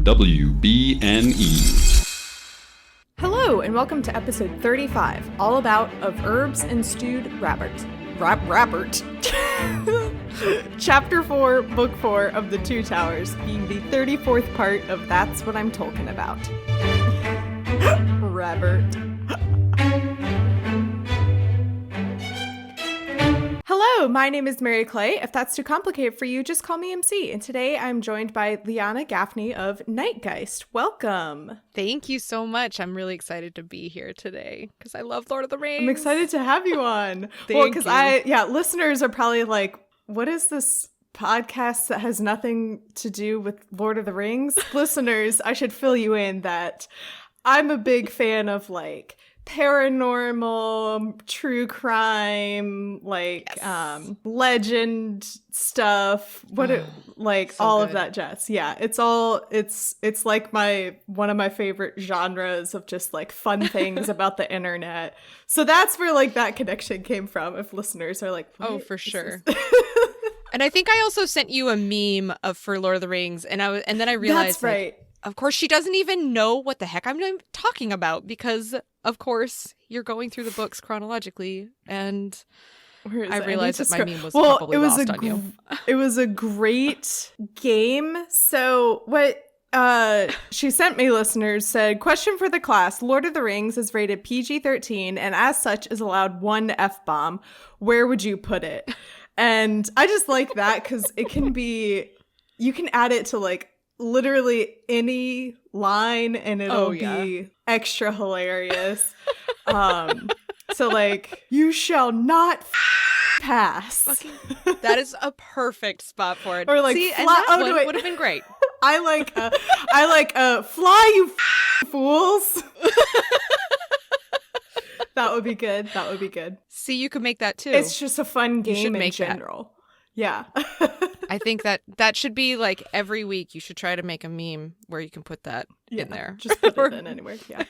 WBNE. Hello, and welcome to episode 35, all about Of Herbs and Stewed Rabbit. Chapter 4, Book 4 of the Two Towers, being the 34th part of That's What I'm Talking About. Rabbit. Hello, my name is Mary Clay. If that's too complicated for you, just call me MC. And today I'm joined by Liana Gaffney of Nightgeist. Welcome. Thank you so much. I'm really excited to be here today because I love Lord of the Rings. I'm excited to have you on. Thank you. Listeners are probably like, what is this podcast that has nothing to do with Lord of the Rings? Listeners, I should fill you in that I'm a big fan of like paranormal, true crime, like legend stuff. All of that jazz. Yeah, it's like one of my favorite genres of just like fun things about the internet. So that's where like that connection came from. If listeners are like, oh, for sure. And I think I also sent you a meme for Lord of the Rings, and then I realized, that's right. Of course, she doesn't even know what the heck I'm talking about because, of course, you're going through the books chronologically, and I realized that my meme was probably lost on you. It was a great game. So what she sent me, listeners, said, question for the class, Lord of the Rings is rated PG-13 and as such is allowed one F-bomb. Where would you put it? And I just like that because it can be, you can add it to like literally any line and it'll be extra hilarious. So like, you shall not pass. That is a perfect spot for it. Or like, would have been great. I like fly, you fools. That would be good. That would be good. See, you could make that too. It's just a fun game in general. Yeah. I think that should be like every week you should try to make a meme where you can put that in there. Just put it in anywhere. Yeah.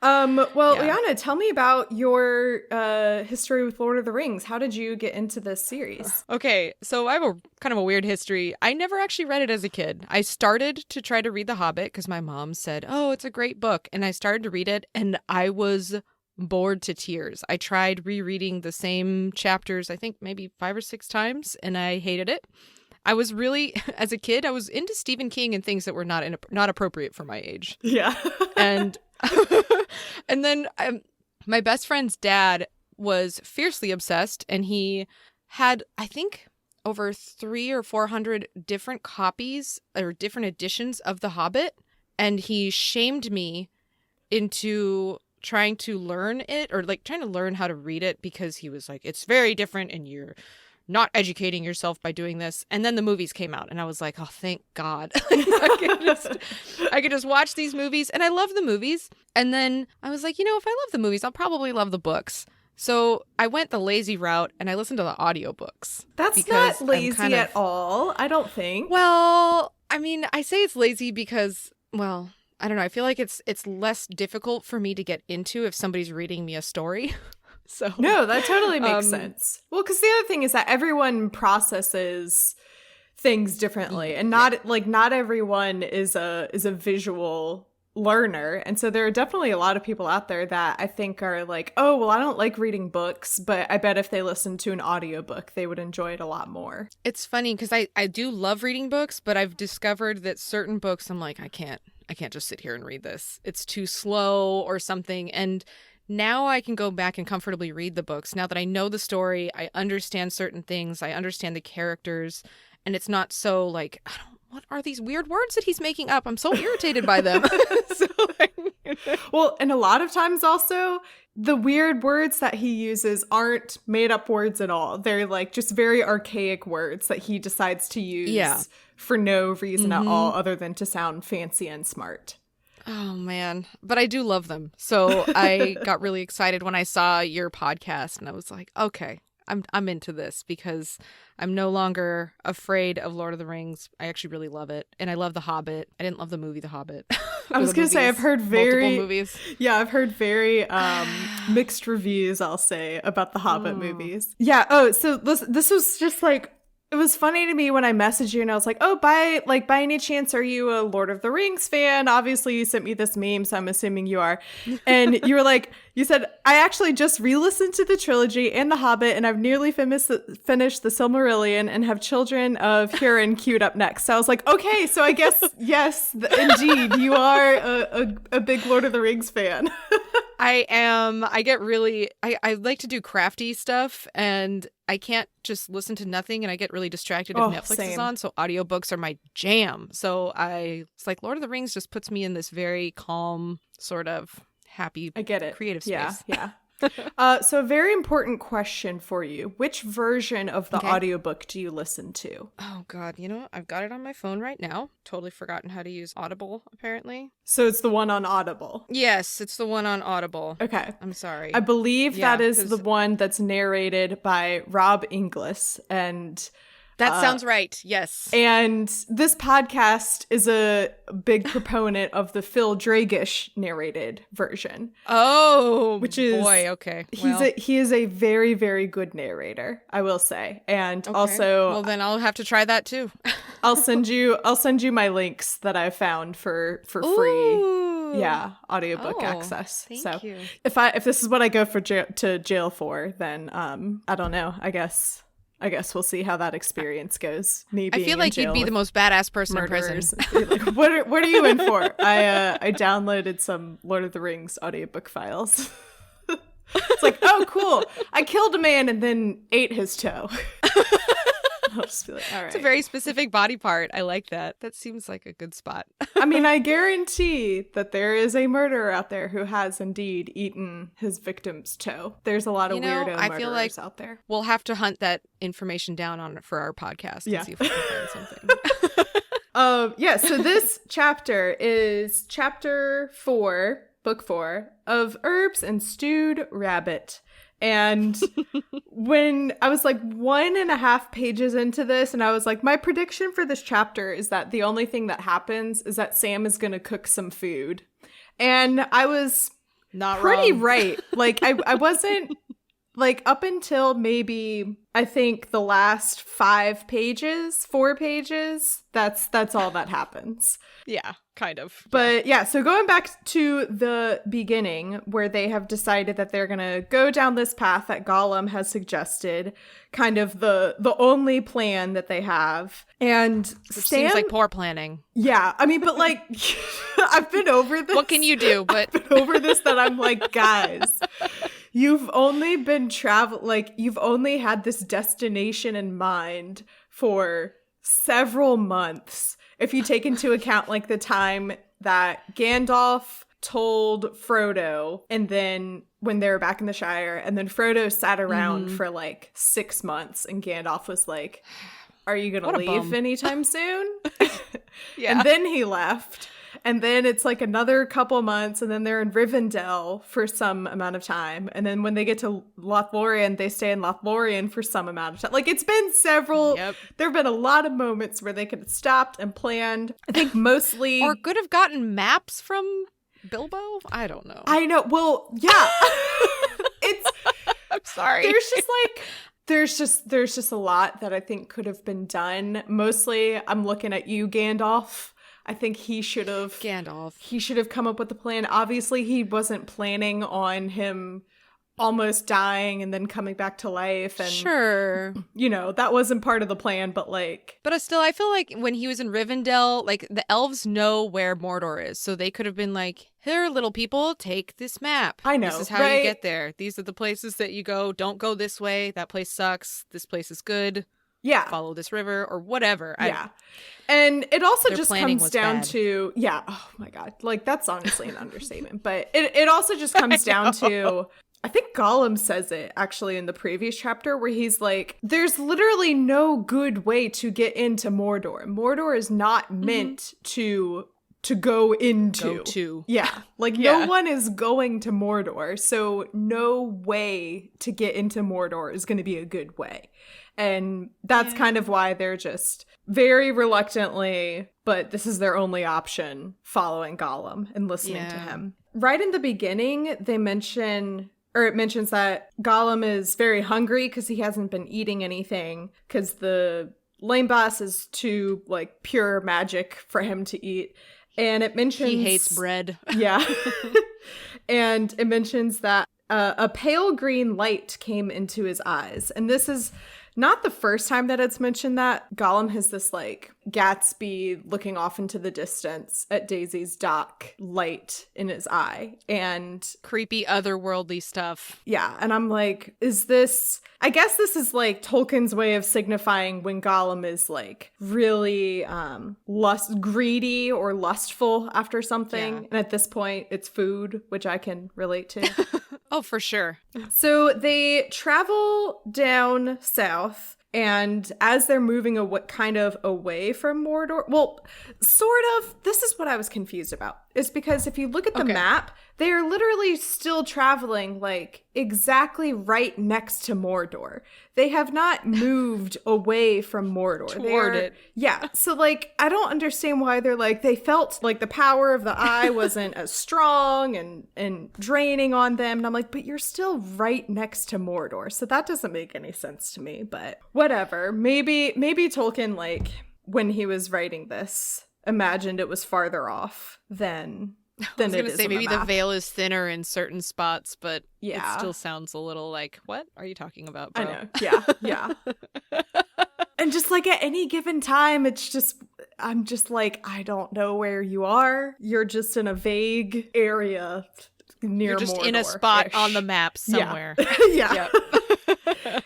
Liana, tell me about your history with Lord of the Rings. How did you get into this series? Okay, so I have a kind of a weird history. I never actually read it as a kid. I started to try to read The Hobbit because my mom said, "Oh, it's a great book." And I started to read it and I was bored to tears. I tried rereading the same chapters, I think maybe 5 or 6 times, and I hated it. I was really, as a kid, I was into Stephen King and things that were not appropriate for my age. Yeah. and then my best friend's dad was fiercely obsessed, and he had, I think, over 300 or 400 different copies or different editions of The Hobbit, and he shamed me into trying to learn it or like trying to learn how to read it because he was like, it's very different and you're not educating yourself by doing this. And then the movies came out and I was like, oh, thank God. I could just watch these movies, and I love the movies. And then I was like, if I love the movies, I'll probably love the books. So I went the lazy route and I listened to the audiobooks. That's not lazy at all, I don't think. Well, I mean, I say it's lazy because, well, I don't know. I feel like it's less difficult for me to get into if somebody's reading me a story. So no, that totally makes sense. Well, because the other thing is that everyone processes things differently, and not everyone is a visual learner, and so there are definitely a lot of people out there that I think are like, oh, well, I don't like reading books, but I bet if they listened to an audiobook, they would enjoy it a lot more. It's funny because I do love reading books, but I've discovered that certain books I'm like, I can't just sit here and read this. It's too slow or something. And now I can go back and comfortably read the books. Now that I know the story, I understand certain things, I understand the characters, and it's not so like, what are these weird words that he's making up? I'm so irritated by them. Well, and a lot of times also, the weird words that he uses aren't made up words at all. They're like just very archaic words that he decides to use for no reason at all other than to sound fancy and smart. Oh, man. But I do love them. So I got really excited when I saw your podcast and I was like, okay, I'm into this because I'm no longer afraid of Lord of the Rings. I actually really love it. And I love The Hobbit. I didn't love the movie The Hobbit. I was going to say, I've heard very movies. Mixed reviews, I'll say, about the Hobbit movies. Yeah. Oh, so this was just like It was funny to me when I messaged you and I was like, oh, by any chance, are you a Lord of the Rings fan? Obviously, you sent me this meme, so I'm assuming you are. And you were like, you said, I actually just re-listened to the trilogy and The Hobbit, and I've nearly finished the Silmarillion and have Children of Hurin queued up next. So I was like, okay, so I guess, yes, indeed, you are a big Lord of the Rings fan. I am. I like to do crafty stuff, and I can't just listen to nothing, and I get really distracted if Netflix is on, so audiobooks are my jam. So it's like Lord of the Rings just puts me in this very calm, sort of happy, I get it. Creative space. Yeah. So a very important question for you. Which version of the audiobook do you listen to? Oh, God. I've got it on my phone right now. Totally forgotten how to use Audible, apparently. So it's the one on Audible? Yes, it's the one on Audible. Okay. I'm sorry. I believe that is the one that's narrated by Rob Inglis, and... That sounds right. Yes. And this podcast is a big proponent of the Phil Dragish narrated version. Oh, which is boy. Okay. He is a very, very good narrator, I will say. And also, well, then I'll have to try that too. I'll send you my links that I found for free. Yeah, audiobook access. Thank you. If this is what I go to jail for, then I don't know. I guess we'll see how that experience goes. Me being I feel like you'd be the most badass person in prison. Like, what are you in for? I downloaded some Lord of the Rings audiobook files. It's like, oh, cool. I killed a man and then ate his toe. I'll just be like, all right. It's a very specific body part. I like that. That seems like a good spot. I mean, I guarantee that there is a murderer out there who has indeed eaten his victim's toe. There's a lot of weirdo murderers out there. We'll have to hunt that information down for our podcast and see if we can find something. So this chapter is chapter 4, book 4, of Herbs and Stewed Rabbit. And when I was like 1.5 pages into this, and I was like, my prediction for this chapter is that the only thing that happens is that Sam is going to cook some food. And I was not pretty wrong. Right. Like I wasn't like up until maybe I think the last 4 pages, that's all that happens. Yeah, kind of. But yeah, so going back to the beginning where they have decided that they're going to go down this path that Gollum has suggested, kind of the only plan that they have. And Which seems like poor planning. Yeah, I mean, but like, I've been over this. What can you do? But I've been over this that I'm like, guys, you've only been you've only had this destination in mind for several months. If you take into account like the time that Gandalf told Frodo, and then when they were back in the Shire, and then Frodo sat around for like 6 months, and Gandalf was like, are you gonna leave anytime soon? Yeah. And then he left. And then it's like another couple months, and then they're in Rivendell for some amount of time. And then when they get to Lothlorien, they stay in Lothlorien for some amount of time. Like, it's been several. Yep. There have been a lot of moments where they could have stopped and planned. I think mostly. Or could have gotten maps from Bilbo? I don't know. I know. Well, yeah. I'm sorry. There's just a lot that I think could have been done. Mostly, I'm looking at you, Gandalf. I think he should have come up with a plan. Obviously, he wasn't planning on him almost dying and then coming back to life. And, sure. You know, that wasn't part of the plan, but like... But still, I feel like when he was in Rivendell, like, the elves know where Mordor is. So they could have been like, here, little people, take this map. I know, This is how you get there. These are the places that you go. Don't go this way. That place sucks. This place is good. Yeah. Follow this river or whatever. Yeah. And it also just comes down to, yeah, oh my God. Like, that's honestly an understatement. But it also just comes down to, I think Gollum says it actually in the previous chapter where he's like, there's literally no good way to get into Mordor. Mordor is not meant to go into. Yeah. Like, no one is going to Mordor. So no way to get into Mordor is going to be a good way. And that's kind of why they're just very reluctantly, but this is their only option, following Gollum and listening to him. Right in the beginning, it mentions that Gollum is very hungry because he hasn't been eating anything because the Lane Bass is too, like, pure magic for him to eat. And it mentions... He hates bread. Yeah. And it mentions that a pale green light came into his eyes. And this is not the first time that it's mentioned that. Gollum has this, like, Gatsby looking off into the distance at Daisy's dock light in his eye. And creepy otherworldly stuff. Yeah. And I'm like, is this... I guess this is, like, Tolkien's way of signifying when Gollum is, like, really greedy or lustful after something. Yeah. And at this point, it's food, which I can relate to. Oh, for sure. So they travel down south, and as they're moving kind of away from Mordor, well, sort of, this is what I was confused about. Is because if you look at the map, they are literally still traveling, like, exactly right next to Mordor. They have not moved away from Mordor. Toward it. Yeah. So, like, I don't understand why they're like, they felt like the power of the eye wasn't as strong and draining on them. And I'm like, but you're still right next to Mordor. So that doesn't make any sense to me, but whatever. Maybe Tolkien, like, when he was writing this, imagined it was farther off than I was going to say maybe the veil is thinner in certain spots, but yeah, it still sounds a little like, what are you talking about, bro? I know. Yeah, yeah. And just, like, at any given time, I'm just like, I don't know where you are. You're just in a vague area near You're just Mordor-ish. in a spot on the map somewhere. Yeah.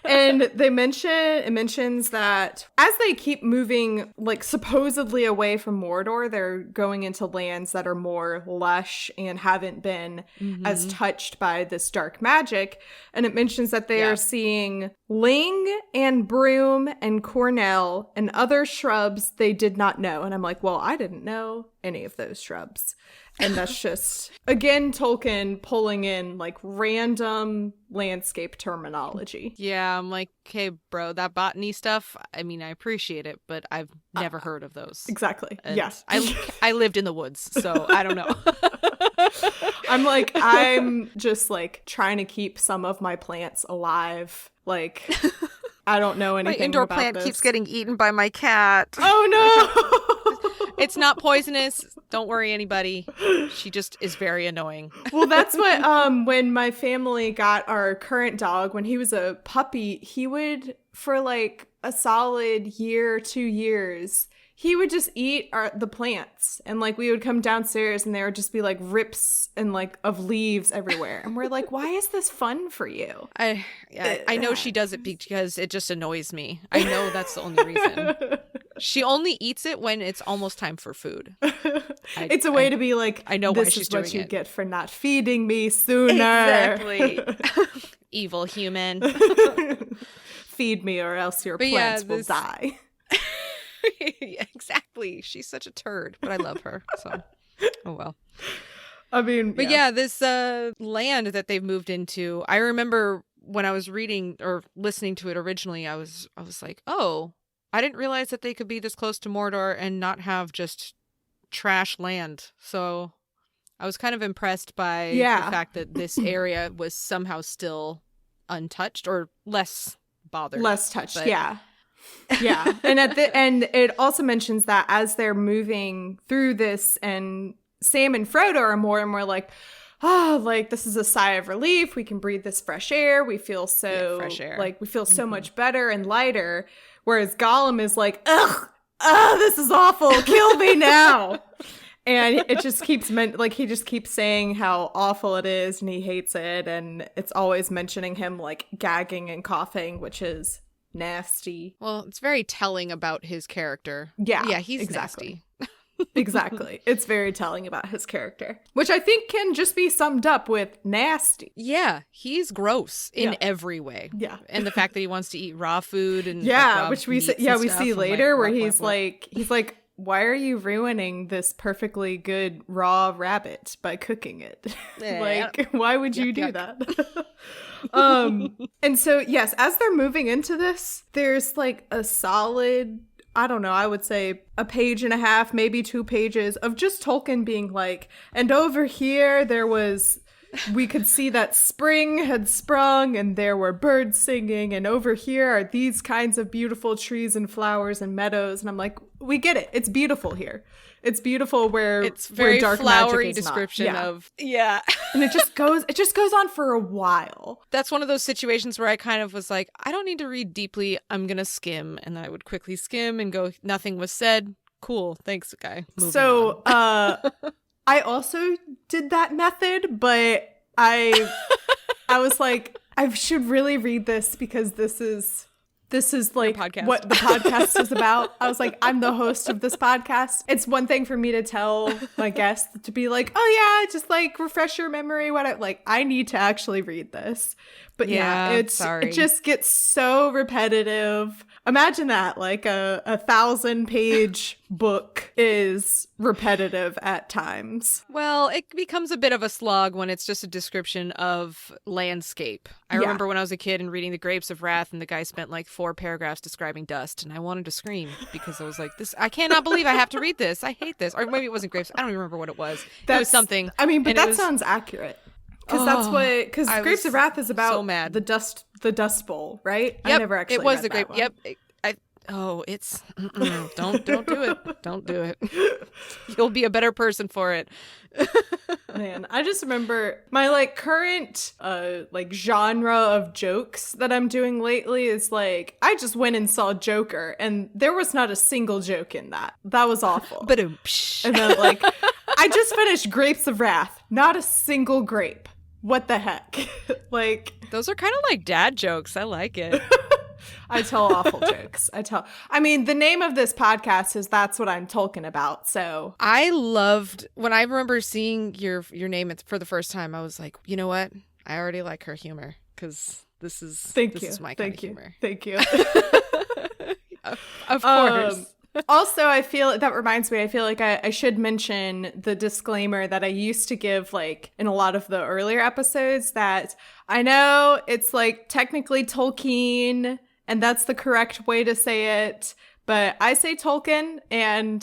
And it mentions that as they keep moving, like, supposedly away from Mordor, they're going into lands that are more lush and haven't been as touched by this dark magic. And it mentions that they are seeing ling and broom and cornel and other shrubs they did not know. And I'm like, well, I didn't know any of those shrubs. And that's just, again, Tolkien pulling in, like, random landscape terminology. Yeah, I'm like, okay, bro, that botany stuff, I mean, I appreciate it, but I've never heard of those. Exactly. And yes. I lived in the woods, so I don't know. I'm just, like, trying to keep some of my plants alive. Like, I don't know anything about my indoor this. plant keeps getting eaten by my cat. Oh, no! It's not poisonous. Don't worry, anybody. She just is very annoying. Well, that's what, when my family got our current dog, when he was a puppy, he would, for, like, a solid year, 2 years, he would just eat the plants. And, like, we would come downstairs and there would just be, like, rips and, like, of leaves everywhere. And we're like, why is this fun for you? I know she does it because it just annoys me. I know that's the only reason. She only eats it when it's almost time for food. It's a way to be like, I know this why she's is what doing you it. Get for not feeding me sooner. Exactly. Evil human. Feed me or else your plants will die. Exactly. She's such a turd, but I love her. So, oh well. I mean, but this land that they've moved into, I remember when I was reading or listening to it originally, I was like, oh, I didn't realize that they could be this close to Mordor and not have just trash land. So I was kind of impressed by the fact that this area was somehow still untouched or less bothered. Less touched, yeah. Yeah. And and it also mentions that as they're moving through this, and Sam and Frodo are more and more like, oh, like, this is a sigh of relief. We can breathe this fresh air. We feel so fresh air. Like, we feel so much better and lighter. Whereas Gollum is like, ugh, this is awful. Kill me now. And it just keeps he just keeps saying how awful it is and he hates it. And it's always mentioning him, like, gagging and coughing, which is nasty. Well, it's very telling about his character. Yeah, he's exactly. Nasty. Exactly. It's very telling about his character, which I think can just be summed up with nasty. Yeah, he's gross in every way. Yeah. And the fact that he wants to eat raw food and like, which we see later where he's like, why are you ruining this perfectly good raw rabbit by cooking it? Like, why would you do that? And so, yes, as they're moving into this, there's, like, a solid, I don't know, I would say a page and a half, maybe 2 pages of just Tolkien being like, and over here there was we could see that spring had sprung and there were birds singing, and over here are these kinds of beautiful trees and flowers and meadows. And I'm like, we get it. It's beautiful here. It's beautiful where it's very where dark flowery magic is description not. of And it just goes on for a while. That's one of those situations where I kind of was like, I don't need to read deeply. I'm gonna skim, and I would quickly skim and go, nothing was said. Cool, thanks, guy. Moving on. I also did that method, but I was like, I should really read this because this is like what the podcast is about. I was like, I'm the host of this podcast. It's one thing for me to tell my guests to be like, oh yeah, just like refresh your memory. I need to actually read this. But it just gets so repetitive. Imagine that, like a 1,000-page book is repetitive at times. Well, it becomes a bit of a slog when it's just a description of landscape. I remember when I was a kid and reading The Grapes of Wrath, and the guy spent like 4 paragraphs describing dust, and I wanted to scream because I was like, "This! I cannot believe I have to read this. I hate this." Or maybe it wasn't grapes. I don't even remember what it was. It was something. I mean, but that sounds accurate. Because Grapes of Wrath is about so mad. the Dust Bowl, right? Yep, I never actually it was read the grape. that one. Yep. It's don't do it. Don't do it. You'll be a better person for it. Man, I just remember my like current genre of jokes that I'm doing lately is like, I just went and saw Joker and there was not a single joke in that. That was awful. Ba-doom. And then like, I just finished Grapes of Wrath. Not a single grape. What the heck? Like, those are kind of like dad jokes. I like it. I tell awful jokes. I mean, the name of this podcast is That's What I'm Talking About. So I loved when I remember seeing your name for the first time. I was like, you know what? I already like her humor because this is my kind of humor. Thank you. Of course. Also, I feel that reminds me, I feel like I should mention the disclaimer that I used to give like in a lot of the earlier episodes that I know it's like technically Tolkien and that's the correct way to say it, but I say Tolkien and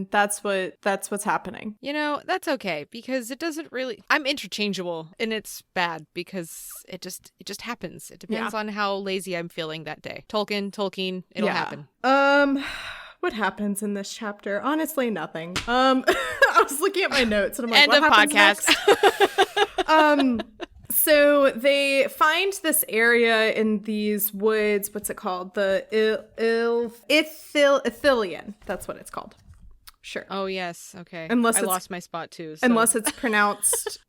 that's what's happening. You know, that's okay because it doesn't really, I'm interchangeable and it's bad because it just happens. It depends on how lazy I'm feeling that day. Tolkien, it'll happen. What happens in this chapter? Honestly, nothing. I was looking at my notes and I'm like, end of podcast. So they find this area in these woods. What's it called? The Ithilien. That's what it's called. Sure. Oh yes. Okay. Unless I lost my spot too. So. Unless it's pronounced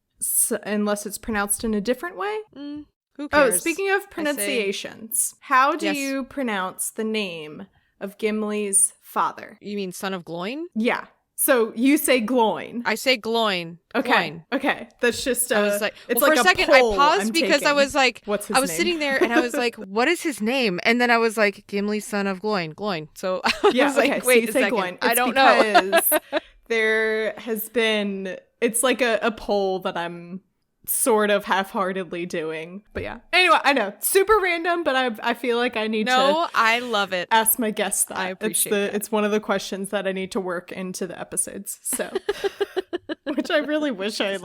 in a different way. Who cares? Oh, speaking of pronunciations, how do you pronounce the name of Gimli's father? You mean son of Gloin? Yeah. So you say Gloin. I say Gloin. Okay. Gloin. Okay. That's just I was like, it's well, like for a second I paused because I was like, what's his I was name? sitting there and I was like, what is his name? And then I was like, Gimli, son of Gloin. So I was like, wait a second. Gloin. I don't know. There has been, it's like a poll that I'm sort of half-heartedly doing. But yeah. Anyway, I know. Super random, but I feel like I need to I love it. Ask my guests that. I appreciate that. It's one of the questions that I need to work into the episodes. So which I really wish I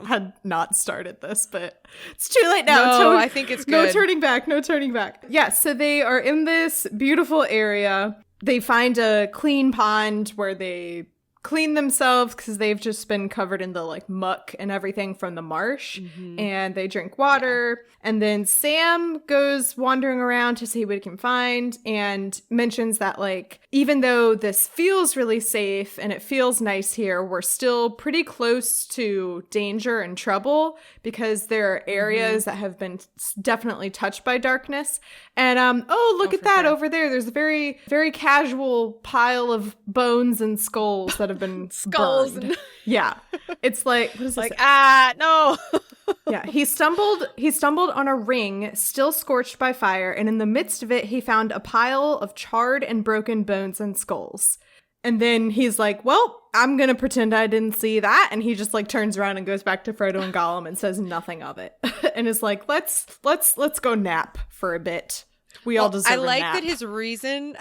had not started this, but it's too late now. No, I think it's good. No turning back. Yeah, so they are in this beautiful area. They find a clean pond where they clean themselves because they've just been covered in the like muck and everything from the marsh, and they drink water. And then Sam goes wandering around to see what he can find and mentions that like, even though this feels really safe and it feels nice here, we're still pretty close to danger and trouble because there are areas that have been definitely touched by darkness. And look at that over there. There's a very, very casual pile of bones and skulls that have been burned. Yeah. It's like, what is this? Like, no. Yeah, he stumbled on a ring still scorched by fire, and in the midst of it he found a pile of charred and broken bones and skulls. And then he's like, well, I'm gonna pretend I didn't see that, and he just like turns around and goes back to Frodo and Gollum and says nothing of it. And is like, let's go nap for a bit. We all deserve a nap. I like that his reason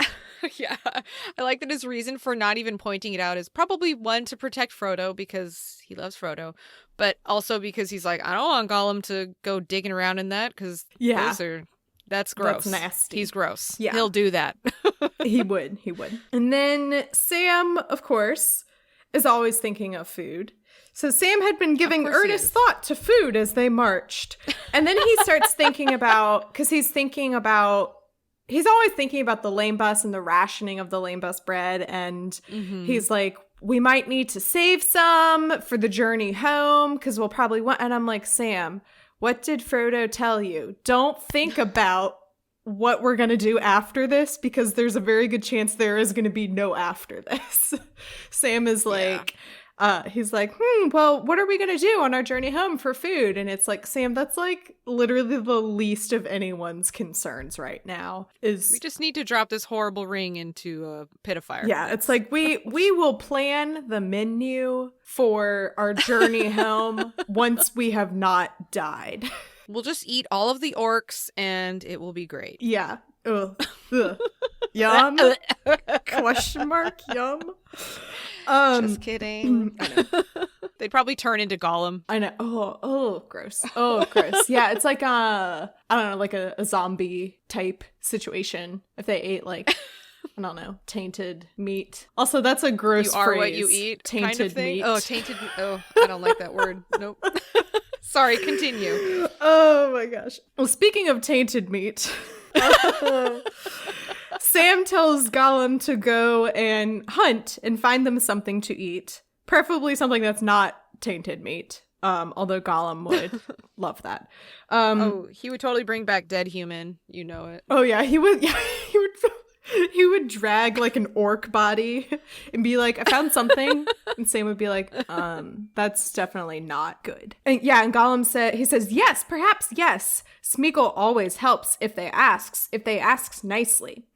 Yeah. I like that his reason for not even pointing it out is probably one, to protect Frodo because he loves Frodo, but also because he's like, I don't want Gollum to go digging around in that because that's gross. That's nasty. He's gross. Yeah. He'll do that. He would. And then Sam, of course, is always thinking of food. So Sam had been giving earnest thought to food as they marched. And then he starts thinking about, because he's always thinking about the lame bus and the rationing of the lame bus bread. And he's like, we might need to save some for the journey home because we'll probably want. And I'm like, Sam, what did Frodo tell you? Don't think about what we're going to do after this because there's a very good chance there is going to be no after this. Sam is like, he's like, well, what are we going to do on our journey home for food? And it's like, Sam, that's like literally the least of anyone's concerns right now. We just need to drop this horrible ring into a pit of fire. Yeah, it's like we will plan the menu for our journey home once we have not died. We'll just eat all of the orcs and it will be great. Yeah. Ugh. Yum? Question mark? Yum? Just kidding. I know. They'd probably turn into Gollum. I know. Oh, gross. Oh, gross. Yeah, it's like I don't know, like a zombie type situation. If they ate like, I don't know, tainted meat. Also, that's a gross You are phrase. what you eat. Tainted kind of thing. meat. Oh, tainted. Oh, I don't like that word. Nope. Sorry, continue. Oh my gosh. Well, speaking of tainted meat, Sam tells Gollum to go and hunt and find them something to eat, preferably something that's not tainted meat. Although Gollum would love that. He would totally bring back dead human. You know it. Oh yeah, he would. Yeah, he would drag like an orc body and be like, I found something. And Sam would be like, that's definitely not good. And Gollum says, yes, perhaps, yes. Smeagol always helps if they asks nicely.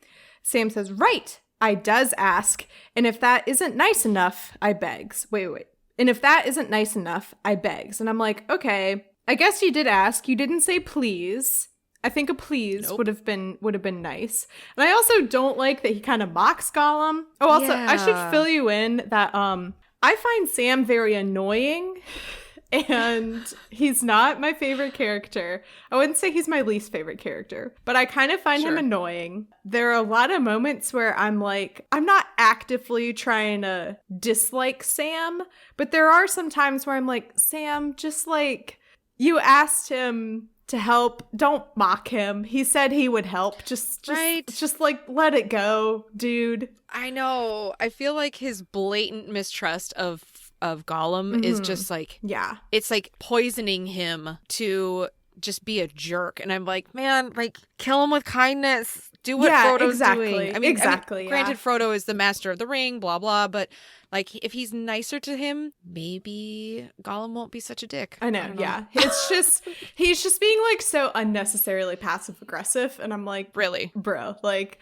Sam says, right, I does ask. And if that isn't nice enough, I begs. Wait. And if that isn't nice enough, I begs. And I'm like, okay, I guess you did ask. You didn't say please. I think a please would have been nice. And I also don't like that he kind of mocks Gollum. Oh, also, I should fill you in that I find Sam very annoying. And he's not my favorite character. I wouldn't say he's my least favorite character, but I kind of find him annoying. There are a lot of moments where I'm like, I'm not actively trying to dislike Sam, but there are some times where I'm like, Sam, just like, you asked him to help. Don't mock him. He said he would help. Just like, let it go, dude. I know. I feel like his blatant mistrust of Gollum is just like, it's like poisoning him to just be a jerk. And I'm like, man, like, kill him with kindness. Do what Frodo's doing. I mean, granted, Frodo is the master of the ring, blah, blah, but like, if he's nicer to him, maybe Gollum won't be such a dick. I know. It's just, he's just being like so unnecessarily passive aggressive. And I'm like, really? Bro, like,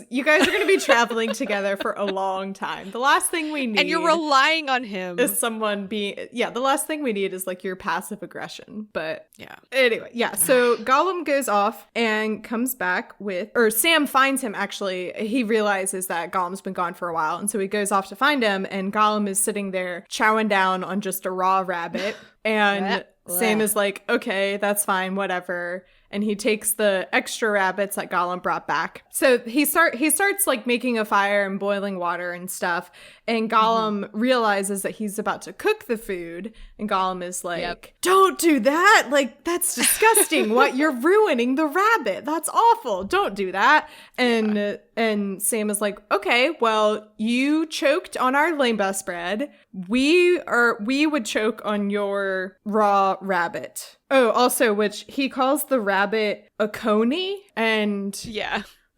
you guys are going to be traveling together for a long time. The last thing we need. And you're relying on him. Is someone being, the last thing we need is like your passive aggression. But anyway, so Gollum goes off and comes back or Sam finds him actually. He realizes that Gollum's been gone for a while. And so he goes off to find him. And Gollum is sitting there chowing down on just a raw rabbit. And Sam is like, okay, that's fine, whatever. And he takes the extra rabbits that Gollum brought back. So he starts like making a fire and boiling water and stuff. And Gollum realizes that he's about to cook the food. And Gollum is like, don't do that. Like, that's disgusting. What? You're ruining the rabbit. That's awful. Don't do that. And Sam is like, okay, well, you choked on our lame bus bread. We would choke on your raw rabbit. Oh, also, which he calls the rabbit a coney. And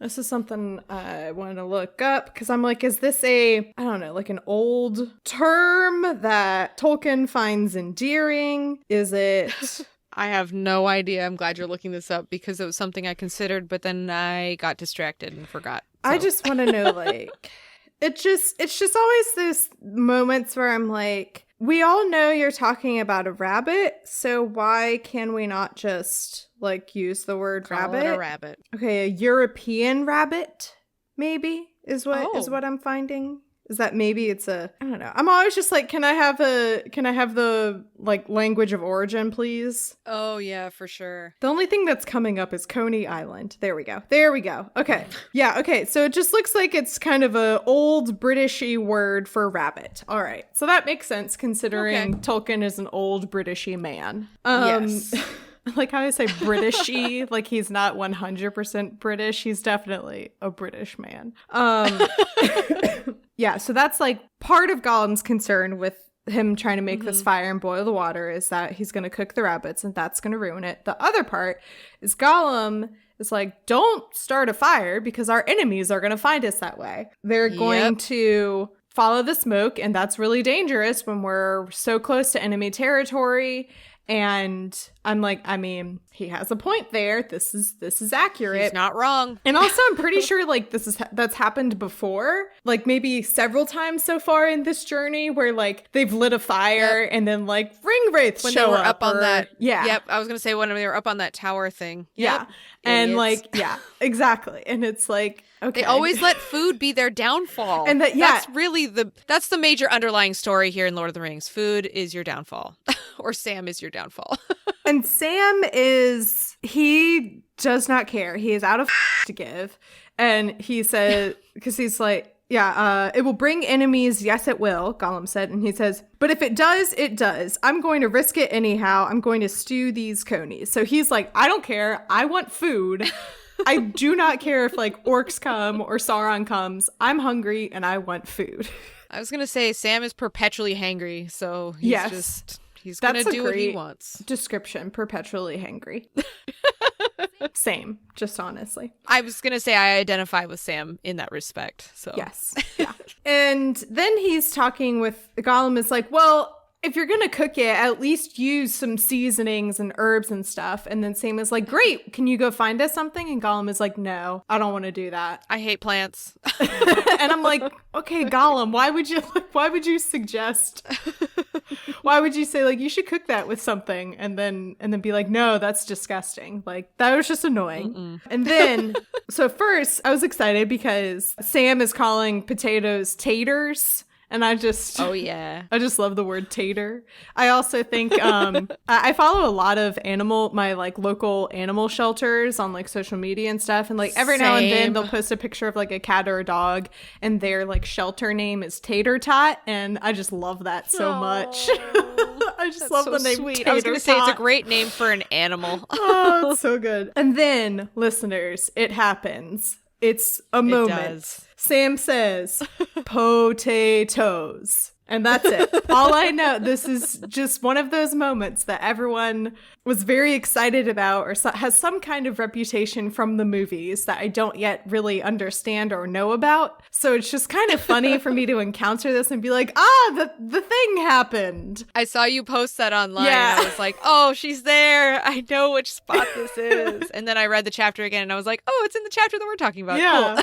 this is something I wanted to look up because I'm like, is this I don't know, like an old term that Tolkien finds endearing? Is it? I have no idea. I'm glad you're looking this up because it was something I considered, but then I got distracted and forgot. So. I just want to know, like, it's just always those moments where I'm like, we all know you're talking about a rabbit, so why can we not just, like, use the word Call rabbit? it a rabbit. Okay, a European rabbit, maybe? is what I'm finding. Is that maybe it's I don't know. I'm always just like, can I have the like language of origin, please? Oh yeah, for sure. The only thing that's coming up is Coney Island. There we go. Okay. Yeah, okay. So it just looks like it's kind of a old Britishy word for rabbit. All right. So that makes sense considering Tolkien is an old Britishy man. Yes. I like how I say Britishy, like he's not 100% British. He's definitely a British man. Yeah, so that's like part of Gollum's concern with him trying to make this fire and boil the water is that he's going to cook the rabbits and that's going to ruin it. The other part is Gollum is like, don't start a fire because our enemies are going to find us that way. They're going to follow the smoke, and that's really dangerous when we're so close to enemy territory. And I'm like, I mean, he has a point there. This is accurate. He's not wrong. And also, I'm pretty sure like that's happened before, like maybe several times so far in this journey, where like they've lit a fire and then like ring wraiths when show they were up on that. Yeah. Yep. I was gonna say when they were up on that tower thing. Yeah. Yep. And Idiots. like, yeah, exactly. And it's like, okay. They always let food be their downfall. And that's really that's the major underlying story here in Lord of the Rings. Food is your downfall. Or Sam is your downfall. And Sam he does not care. He is out of to give. And he said, because he's like, it will bring enemies. Yes, it will, Gollum said. And he says, but if it does, it does. I'm going to risk it anyhow. I'm going to stew these conies. So he's like, I don't care. I want food. I do not care if like orcs come or Sauron comes. I'm hungry and I want food. I was going to say Sam is perpetually hangry. So he's going to do what he wants. Description, perpetually hangry. Same, just honestly. I was going to say I identify with Sam in that respect. So yes. Yeah. And then he's talking with Gollum is like, well, if you're going to cook it, at least use some seasonings and herbs and stuff. And then Sam is like, great, can you go find us something? And Gollum is like, no, I don't want to do that. I hate plants. And I'm like, okay, Gollum, why would you suggest, why would you say like, you should cook that with something and then be like, no, that's disgusting. Like that was just annoying. Mm-mm. And then, so first I was excited because Sam is calling potatoes taters. And I just love the word tater. I also think I follow a lot of my like local animal shelters on like social media and stuff. And like every now and then they'll post a picture of like a cat or a dog and their like shelter name is Tater Tot. And I just love that so much. I just love the name sweet. Tater I was going to say Tot. it's a great name for an animal. Oh, it's so good. And then, listeners, it happens. It's a moment. It does. Sam says, potatoes. And that's it. All I know, this is just one of those moments that everyone was very excited about or has some kind of reputation from the movies that I don't yet really understand or know about. So it's just kind of funny for me to encounter this and be like, the thing happened. I saw you post that online. Yeah. And I was like, oh, she's there. I know which spot this is. And then I read the chapter again and I was like, oh, it's in the chapter that we're talking about. Yeah.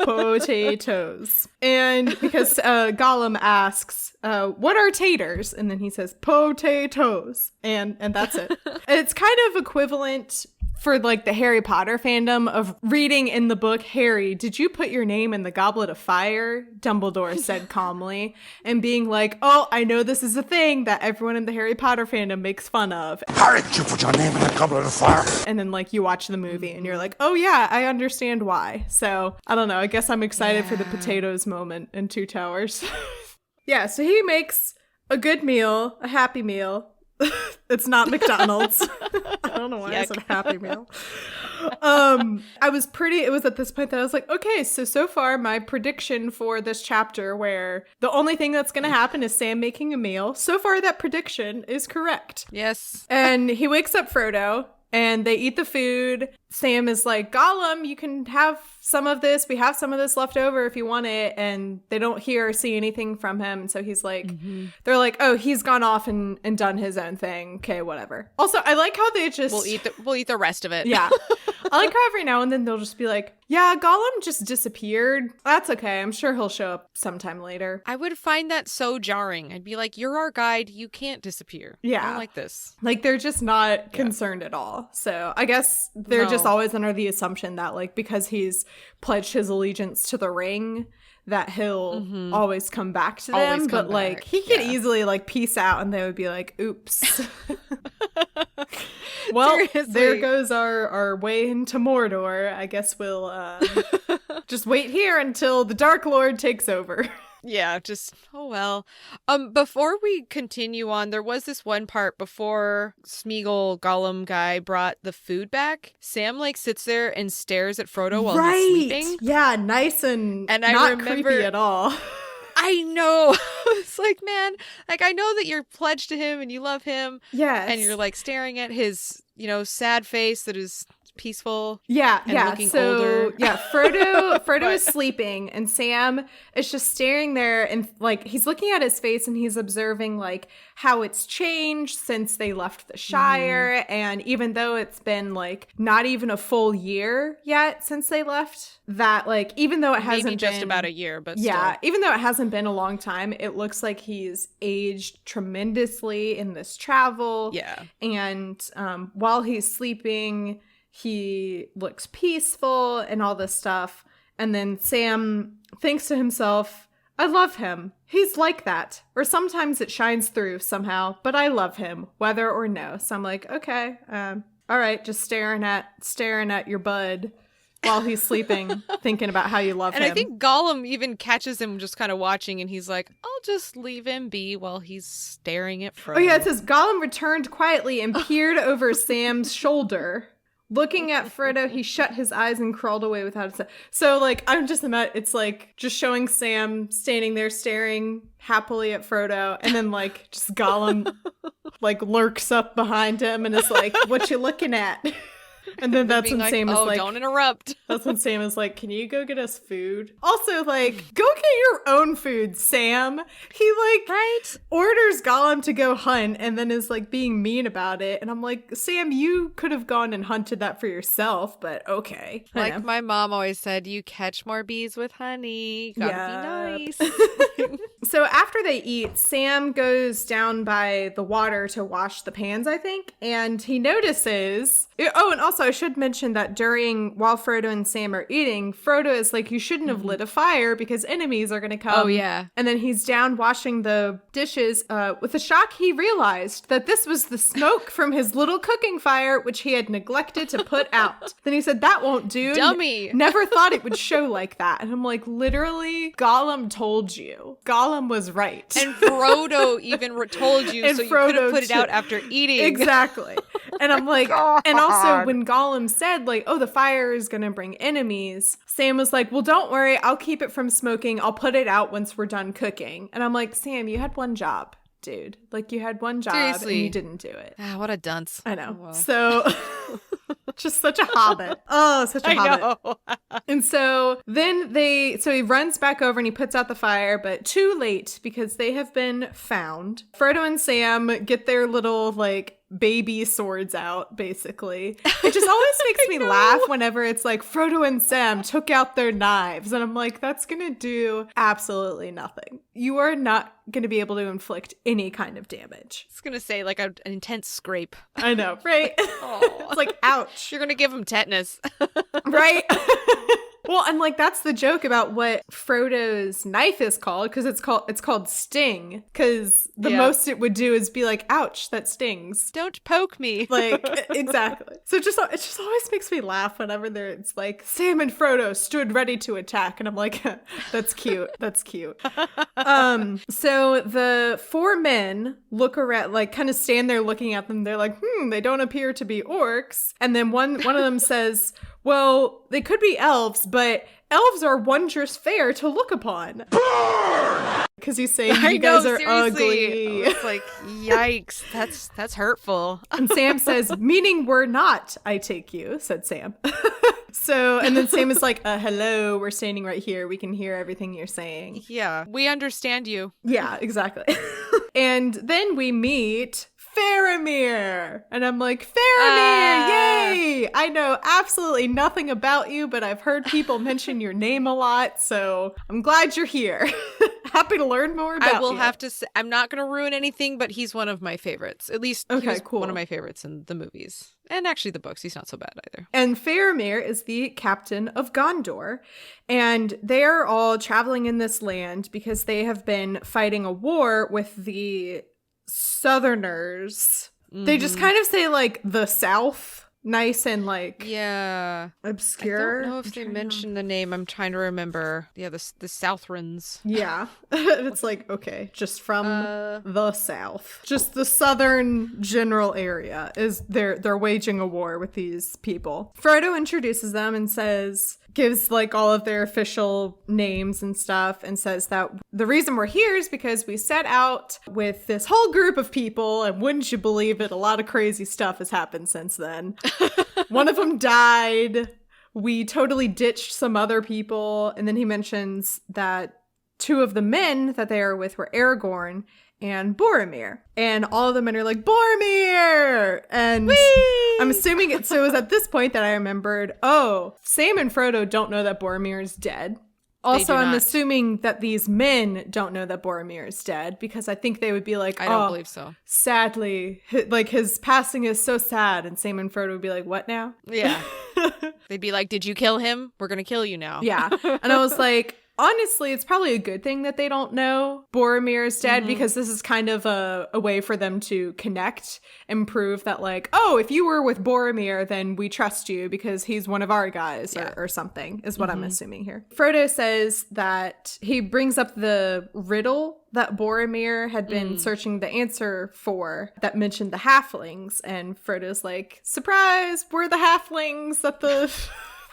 Cool. Potatoes. And because Gollum asks, what are taters? And then he says, potatoes. And that's it. It's kind of equivalent for like the Harry Potter fandom of reading in the book, Harry, did you put your name in the Goblet of Fire? Dumbledore said calmly, and being like, oh, I know this is a thing that everyone in the Harry Potter fandom makes fun of. Harry, did you put your name in the Goblet of Fire? And then like you watch the movie and you're like, oh yeah, I understand why. So I don't know. I guess I'm excited for the potatoes moment in Two Towers. Yeah, so he makes a good meal, a happy meal. It's not McDonald's. I don't know why I said Happy Meal. It was at this point that I was like, okay, so far my prediction for this chapter where the only thing that's going to happen is Sam making a meal. So far that prediction is correct. Yes. And he wakes up Frodo and they eat the food. Sam is like, Gollum, you can have some of this. We have some of this left over if you want it. And they don't hear or see anything from him. And so he's like, they're like, oh, he's gone off and done his own thing. Okay, whatever. Also, I like how they just... We'll eat the rest of it. Yeah. I like how every now and then they'll just be like, yeah, Gollum just disappeared. That's okay. I'm sure he'll show up sometime later. I would find that so jarring. I'd be like, you're our guide. You can't disappear. Yeah. I don't like this. Like, they're just not concerned at all. So I guess they're just just always under the assumption that, like, because he's pledged his allegiance to the ring, that he'll always come back to them. But, like, he could easily, like, peace out and they would be like, oops. Well, seriously. There goes our way into Mordor. I guess we'll just wait here until the Dark Lord takes over. Yeah, just, oh well. Before we continue on, there was this one part before Smeagol Gollum guy brought the food back. Sam, like, sits there and stares at Frodo while he's sleeping. Yeah, nice and not I remember, creepy at all. I know. It's like, man, like, I know that you're pledged to him and you love him. Yes. And you're, like, staring at his, you know, sad face that is peaceful. Yeah. Looking older. Yeah, Frodo is sleeping and Sam is just staring there and, like, he's looking at his face and he's observing, like, how it's changed since they left the Shire. And even though it's been, like, not even a full year yet since they left, that, like, even though it hasn't maybe just been about a year, but yeah, still. even though it hasn't been a long time, it looks like he's aged tremendously in this travel. Yeah. And while he's sleeping, he looks peaceful and all this stuff. And then Sam thinks to himself, I love him. He's like that. Or sometimes it shines through somehow, but I love him, whether or no. So I'm like, okay, all right, just staring at your bud while he's sleeping, thinking about how you love him. And I think Gollum even catches him just kind of watching, and he's like, I'll just leave him be while he's staring at Frodo. Oh yeah, it says, Gollum returned quietly and peered over Sam's shoulder. Looking at Frodo, he shut his eyes and crawled away without a sound. So, like, I'm just it's like just showing Sam standing there staring happily at Frodo, and then, like, just Gollum, like, lurks up behind him and is like, what you looking at? And then that's when like, Sam is like, don't interrupt. That's when Sam is like, can you go get us food? Also, like, go get your own food, Sam. He, like, orders Gollum to go hunt and then is, like, being mean about it. And I'm like, Sam, you could have gone and hunted that for yourself, but okay. Like my mom always said, you catch more bees with honey. Gotta be nice. So after they eat, Sam goes down by the water to wash the pans, I think, and he notices... Oh, and also I should mention that while Frodo and Sam are eating, Frodo is like, you shouldn't have lit a fire because enemies are going to come. Oh, yeah. And then he's down washing the dishes. With a shock, he realized that this was the smoke from his little cooking fire, which he had neglected to put out. Then he said, that won't do. Dummy. Never thought it would show like that. And I'm like, literally, Gollum told you. Gollum was right. And Frodo even told you, and so you Frodo could have put it out after eating. Exactly. And I'm like, and also when Gollum said, like, oh, the fire is going to bring enemies, Sam was like, well, don't worry. I'll keep it from smoking. I'll put it out once we're done cooking. And I'm like, Sam, you had one job, dude. Like, you had one job. Seriously. And you didn't do it. Ah, what a dunce. I know. Oh, well. So... Just such a hobbit. Oh, such a hobbit. And so then he runs back over and he puts out the fire, but too late because they have been found. Frodo and Sam get their little, like, baby swords out, basically. It just always makes me laugh whenever it's like Frodo and Sam took out their knives. And I'm like, that's going to do absolutely nothing. You are not going to be able to inflict any kind of damage. It's going to say like an intense scrape. I know, right? It's like, ouch. You're going to give him tetanus. Right? Well, and like that's the joke about what Frodo's knife is called, because it's called Sting, because the most it would do is be like, ouch, that stings. Don't poke me. Like, exactly. So it just always makes me laugh whenever it's like, Sam and Frodo stood ready to attack, and I'm like, that's cute. That's cute. So the four men look around, like kind of stand there looking at them. They're like, they don't appear to be orcs. And then one of them says, well, they could be elves, but elves are wondrous fair to look upon. Because he's saying you guys are ugly. It's like, yikes, that's hurtful. And Sam says, meaning we're not, I take you, said Sam. So, and then Sam is like, hello, we're standing right here. We can hear everything you're saying. Yeah, we understand you. Yeah, exactly. And then we meet Faramir. And I'm like, Faramir, yay! I know absolutely nothing about you, but I've heard people mention your name a lot, so I'm glad you're here. Happy to learn more about you. I will have to say, I'm not going to ruin anything, but he's one of my favorites. At least he was one of my favorites in the movies. And actually the books. He's not so bad either. And Faramir is the captain of Gondor. And they're all traveling in this land because they have been fighting a war with the Southerners. Mm-hmm. They just kind of say, like, the South. Nice and, like, obscure. I don't know if they mentioned the name. I'm trying to remember. Yeah, the Southrons. Yeah. It's like, okay, just from the South. Just the southern general area is they're waging a war with these people. Frodo introduces them and gives like all of their official names and stuff and says that the reason we're here is because we set out with this whole group of people, and wouldn't you believe it, a lot of crazy stuff has happened since then. One of them died. We totally ditched some other people. And then he mentions that two of the men that they are with were Aragorn and Boromir. And all of the men are like, Boromir! And whee! I'm assuming it was at this point that I remembered, Sam and Frodo don't know that Boromir is dead. Also, I'm assuming that these men don't know that Boromir is dead, because I think they would be like, I don't believe so. Sadly, like his passing is so sad. And Sam and Frodo would be like, what now? Yeah. They'd be like, did you kill him? We're going to kill you now. Yeah. And I was like, honestly, it's probably a good thing that they don't know Boromir is dead, because this is kind of a way for them to connect and prove that, like, if you were with Boromir, then we trust you because he's one of our guys or something, is what I'm assuming here. Frodo says that he brings up the riddle that Boromir had been searching the answer for that mentioned the halflings. And Frodo's like, surprise, we're the halflings that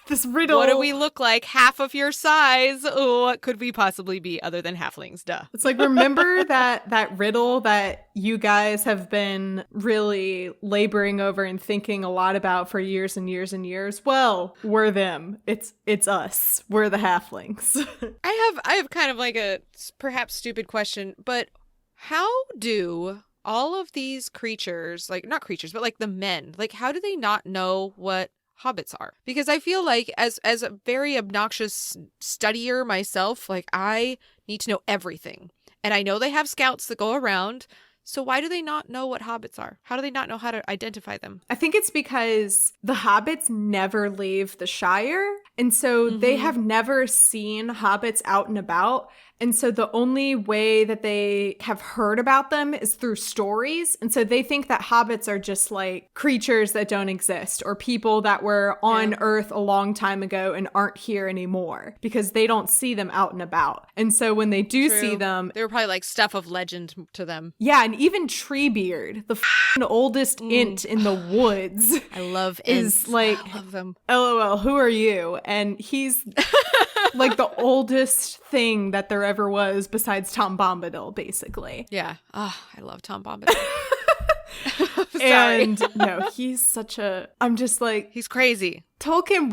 this riddle. What do we look like? Half of your size. Oh, what could we possibly be other than halflings? Duh. It's like, remember that riddle that you guys have been really laboring over and thinking a lot about for years and years and years? Well, we're them. It's us. We're the halflings. I have kind of like a perhaps stupid question, but how do all of these creatures, like not creatures, but like the men, like how do they not know what hobbits are? Because I feel like as a very obnoxious studier myself, like I need to know everything. And I know they have scouts that go around. So why do they not know what hobbits are? How do they not know how to identify them? I think it's because the hobbits never leave the Shire. And so they have never seen hobbits out and about. And so the only way that they have heard about them is through stories. And so they think that hobbits are just like creatures that don't exist, or people that were on Earth a long time ago and aren't here anymore, because they don't see them out and about. And so when they do see them, they were probably like stuff of legend to them. Yeah, and even Treebeard, the oldest int in the woods. I love is ints. Like, I love them. LOL, who are you? And he's like the oldest thing that there ever was besides Tom Bombadil, basically. Yeah. Oh, I love Tom Bombadil. And no, he's I'm just like, he's crazy. Tolkien,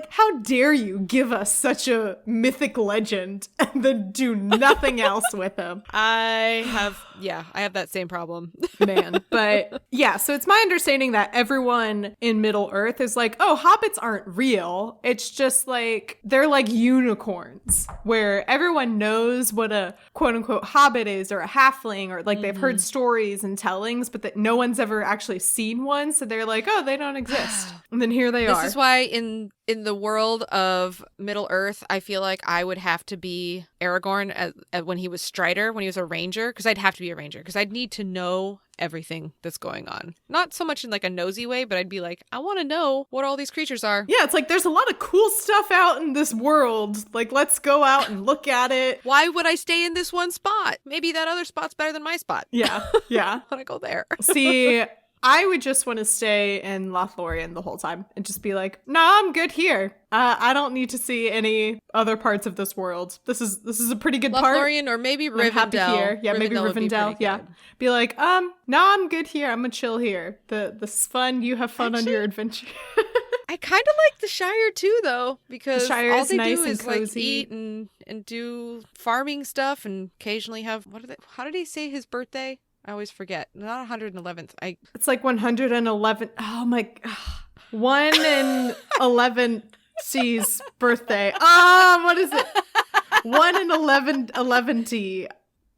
how dare you give us such a mythic legend and then do nothing else with him? I have that same problem. Man. But yeah, so it's my understanding that everyone in Middle Earth is like, hobbits aren't real. It's just like, they're like unicorns, where everyone knows what a quote unquote hobbit is, or a halfling, or like they've heard stories and tellings, but that no one's ever actually seen one. So they're like, they don't exist. And then here they are. This is why in the world of Middle Earth, I feel like I would have to be Aragorn when he was Strider, when he was a ranger, because I'd have to be a ranger, because I'd need to know everything that's going on. Not so much in like a nosy way, but I'd be like, I want to know what all these creatures are. Yeah, it's like there's a lot of cool stuff out in this world. Like, let's go out and look at it. Why would I stay in this one spot? Maybe that other spot's better than my spot. Yeah, yeah. I want to go there. See, I would just want to stay in Lothlorien the whole time and just be like, nah, I'm good here. I don't need to see any other parts of this world. This is a pretty good part. Lothlorien, or maybe Rivendell. I'm happy here. Yeah, maybe Rivendell. Yeah. Be like, no, I'm good here. I'm gonna chill here. This fun. You have fun on your adventure. I kind of like the Shire too, though, because the Shire all is they nice do and is like cozy. eat and do farming stuff, and occasionally have how did he say his birthday? I always forget. Not 111th. It's like 111. Oh my. 1 in 11 C's birthday. What is it? 1 in 11 T.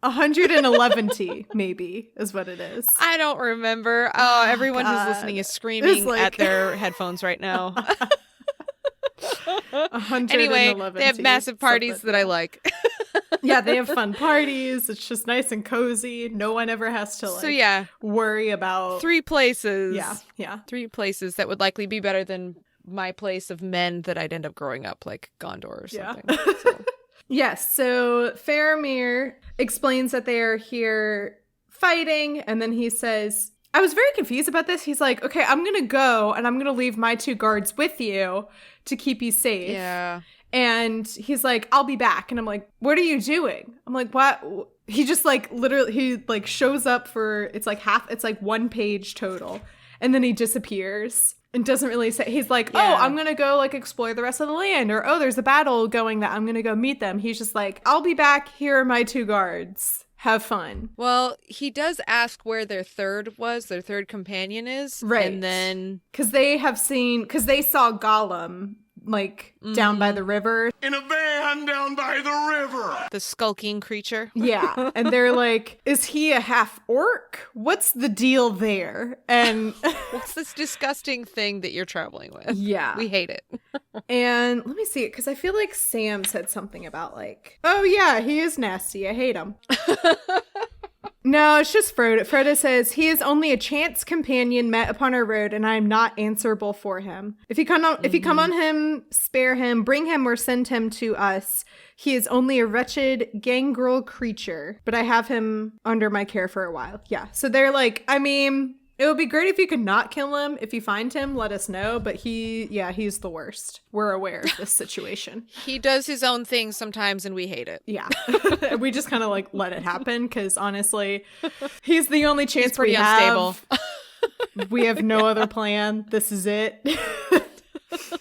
111 T, maybe, is what it is. I don't remember. Oh, everyone who's listening is screaming at their headphones right now. Anyway, they have massive parties that I like. Yeah, they have fun parties. It's just nice and cozy. No one ever has to worry about 3 places. Yeah. 3 places that would likely be better than my place of men that I'd end up growing up, like Gondor or something. Yeah. So. Yes, so Faramir explains that they are here fighting, and then he says, I was very confused about this. He's like, okay, I'm going to go, and I'm going to leave my 2 guards with you to keep you safe. Yeah. And he's like, I'll be back. And I'm like, what are you doing? I'm like, what? He just like literally, he like shows up for, it's like 1 page total. And then he disappears and doesn't really say, he's like, oh, I'm going to go like explore the rest of the land. Or, oh, there's a battle going that I'm going to go meet them. He's just like, I'll be back. Here are my 2 guards. Have fun. Well, he does ask where their third companion is. Right. And then. Because they saw Gollum like down by the river. In a van down by the river. The skulking creature. Yeah. And they're like, is he a half orc? What's the deal there? And what's this disgusting thing that you're traveling with? Yeah. We hate it. And let me see it, because I feel like Sam said something about like, oh yeah, he is nasty. I hate him. No, it's just Frodo. Frodo says, he is only a chance companion met upon our road, and I am not answerable for him. If you come on him, spare him, bring him or send him to us. He is only a wretched gangrel creature, but I have him under my care for a while. Yeah. So they're like, I mean, it would be great if you could not kill him. If you find him, let us know. But he's the worst. We're aware of this situation. He does his own thing sometimes and we hate it. Yeah. We just kind of like let it happen because honestly, he's the only chance we unstable. Have. We have no other plan. This is it. It's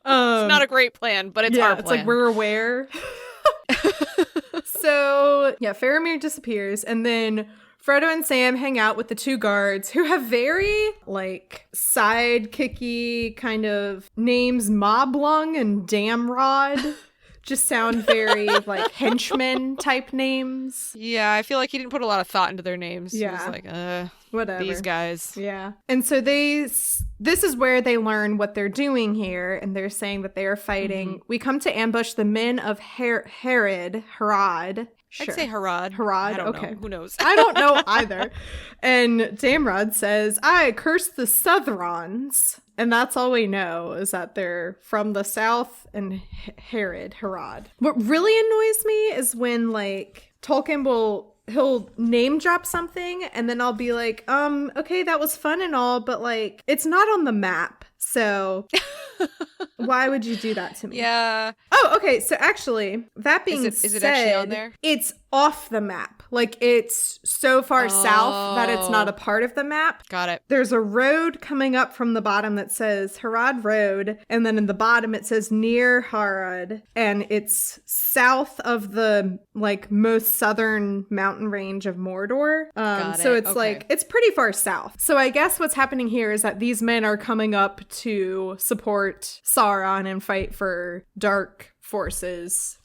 not a great plan, but it's our plan. It's like we're aware. So, yeah, Faramir disappears and then Frodo and Sam hang out with the 2 guards who have very, like, sidekicky kind of names. Moblung and Damrod just sound very, like, henchmen type names. Yeah, I feel like he didn't put a lot of thought into their names. Yeah. He was like, whatever. These guys. Yeah. And so this is where they learn what they're doing here, and they're saying that they are fighting. Mm-hmm. We come to ambush the men of Harad. Sure. I'd say Harad. Harad, I don't okay. know. Who knows? I don't know either. And Damrod says, I curse the Southrons. And that's all we know is that they're from the south and Harad. What really annoys me is when like Tolkien he'll name drop something and then I'll be like, okay, that was fun and all, but like it's not on the map. So why would you do that to me? Yeah. Oh, okay. So actually, that being said, is it actually on there? It's off the map. Like it's so far south that it's not a part of the map. Got it. There's a road coming up from the bottom that says Harad Road. And then in the bottom it says near Harad. And it's south of the like most southern mountain range of Mordor. So it's like, it's pretty far south. So I guess what's happening here is that these men are coming up to support Sauron and fight for dark forces.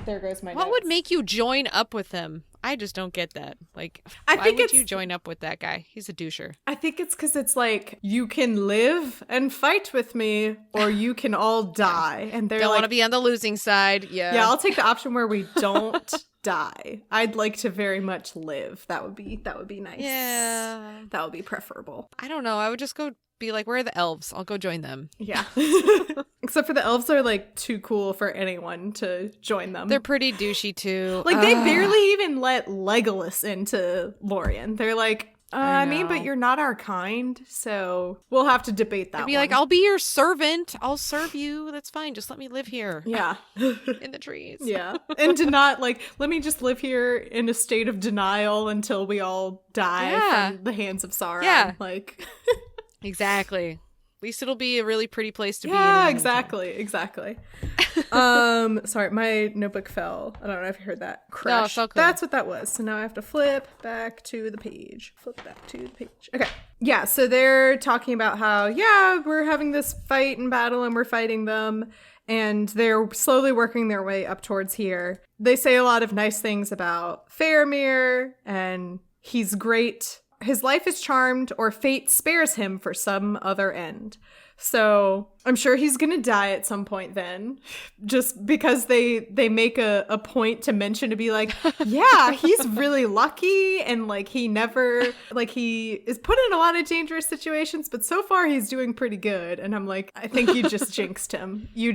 There goes my What notes. would make you join up with him? I just don't get that. Like, why would you join up with that guy? He's a doucher. I think it's because it's like, you can live and fight with me, or you can all die. And they're don't like, want to be on the losing side. Yeah. Yeah, I'll take the option where we don't die. I'd like to very much live. That would be nice. Yeah. That would be preferable. I don't know. I would just go be like, where are the elves? I'll go join them. Yeah. Except for the elves are like too cool for anyone to join them. They're pretty douchey too. Like they barely even let Legolas into Lorien. They're like, I mean, but you're not our kind, so we'll have to debate that. I'd be like, I'll be your servant. I'll serve you. That's fine. Just let me live here. Yeah. In the trees. Yeah. And to not like, let me just live here in a state of denial until we all die from the hands of Sauron. Yeah. Like, exactly. least it'll be a really pretty place to be. Yeah, exactly. Sorry, my notebook fell. I don't know if you heard that crash. No, it's okay. That's what that was. So now I have to flip back to the page. Okay. Yeah, so they're talking about how, we're having this fight and battle and we're fighting them. And they're slowly working their way up towards here. They say a lot of nice things about Faramir, and he's great. His life is charmed, or fate spares him for some other end. So I'm sure he's gonna die at some point then, just because they make a point to mention, to be like, yeah, he's really lucky, and like he is put in a lot of dangerous situations, but so far he's doing pretty good. And I'm like, I think you just jinxed him. I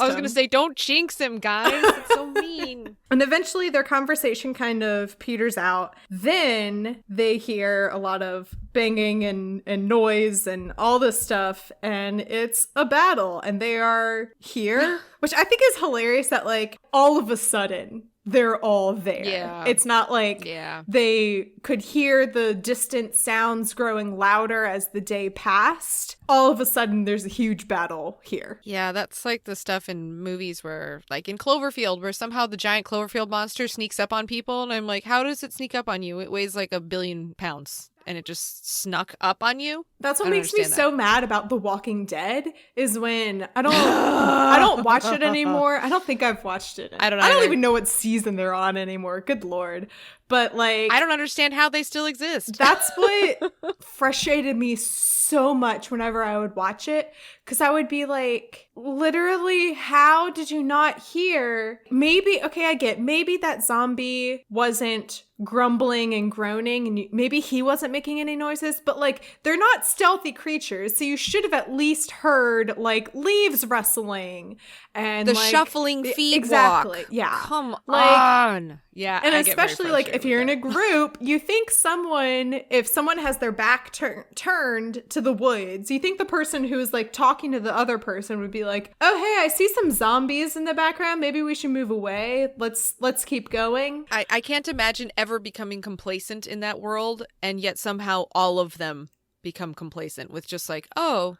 was gonna say, don't jinx him, guys. It's so mean. And eventually their conversation kind of peters out. Then they hear a lot of banging and noise and all this stuff, and it's a battle, and they are here, which I think is hilarious that like all of a sudden they're all there. Yeah. It's not like they could hear the distant sounds growing louder as the day passed. All of a sudden there's a huge battle here. Yeah, that's like the stuff in movies where, like in Cloverfield, where somehow the giant Cloverfield monster sneaks up on people, and I'm like, how does it sneak up on you? It weighs like 1 billion pounds. And it just snuck up on you. That's what makes me so mad about The Walking Dead, is when I don't watch it anymore. I don't think I've watched it. I don't even know what season they're on anymore. Good Lord. But like, I don't understand how they still exist. That's what frustrated me so much whenever I would watch it, because I would be like, literally, how did you not hear? Maybe that zombie wasn't grumbling and groaning, and maybe he wasn't making any noises, but like, they're not stealthy creatures, so you should have at least heard like leaves rustling and the like, shuffling feet. Exactly. Walk. Yeah. Come like, on. Yeah. And especially like if you're in a group, you think if someone has their back turned to the woods, you think the person who is like talking to the other person would be like, oh, hey, I see some zombies in the background. Maybe we should move away. Let's keep going. I can't imagine ever becoming complacent in that world, and yet somehow all of them become complacent with just like, oh,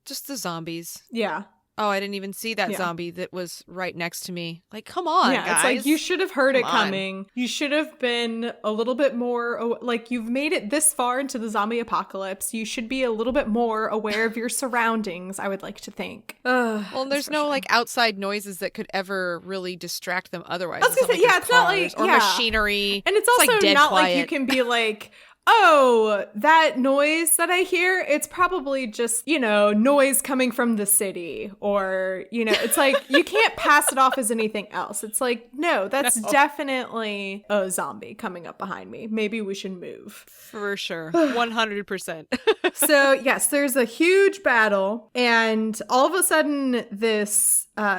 just the zombies. Yeah. Oh, I didn't even see that zombie that was right next to me. Like, come on, guys. It's like, you should have heard it coming. You should have been a little bit more, like, you've made it this far into the zombie apocalypse. You should be a little bit more aware of your surroundings, I would like to think. Well, there's no, like, outside noises that could ever really distract them otherwise. I was gonna say, it's not like, or machinery. And it's also like dead not quiet. Like you can be like, oh, that noise that I hear, it's probably just, noise coming from the city. Or, it's like, you can't pass it off as anything else. It's like, no, that's definitely a zombie coming up behind me. Maybe we should move. For sure. 100%. So, yes, there's a huge battle. And all of a sudden,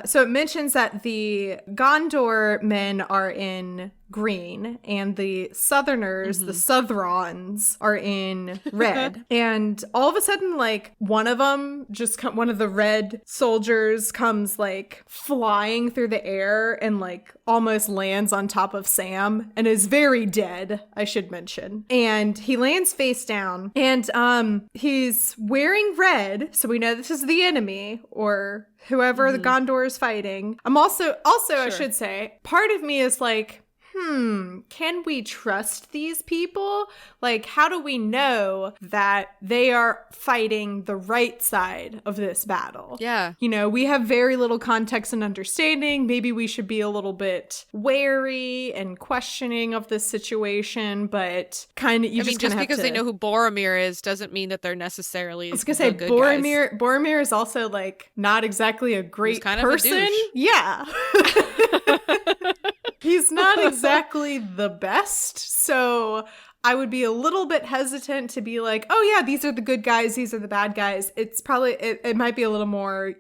so it mentions that the Gondor men are in green, and the Southerners, the Southrons, are in red. And all of a sudden, like, one of the red soldiers comes like flying through the air and like almost lands on top of Sam, and is very dead, I should mention. And he lands face down, and he's wearing red, so we know this is the enemy, or whoever the Gondor is fighting. I'm also sure. I should say, part of me is like, can we trust these people? Like, how do we know that they are fighting the right side of this battle? Yeah. We have very little context and understanding. Maybe we should be a little bit wary and questioning of this situation, but just because they know who Boromir is doesn't mean that they're necessarily. I was gonna say, Boromir is also like not exactly a great person. Of a douche. Yeah. He's not exactly the best, so I would be a little bit hesitant to be like, oh yeah, these are the good guys, these are the bad guys. It's probably, it might be a little more,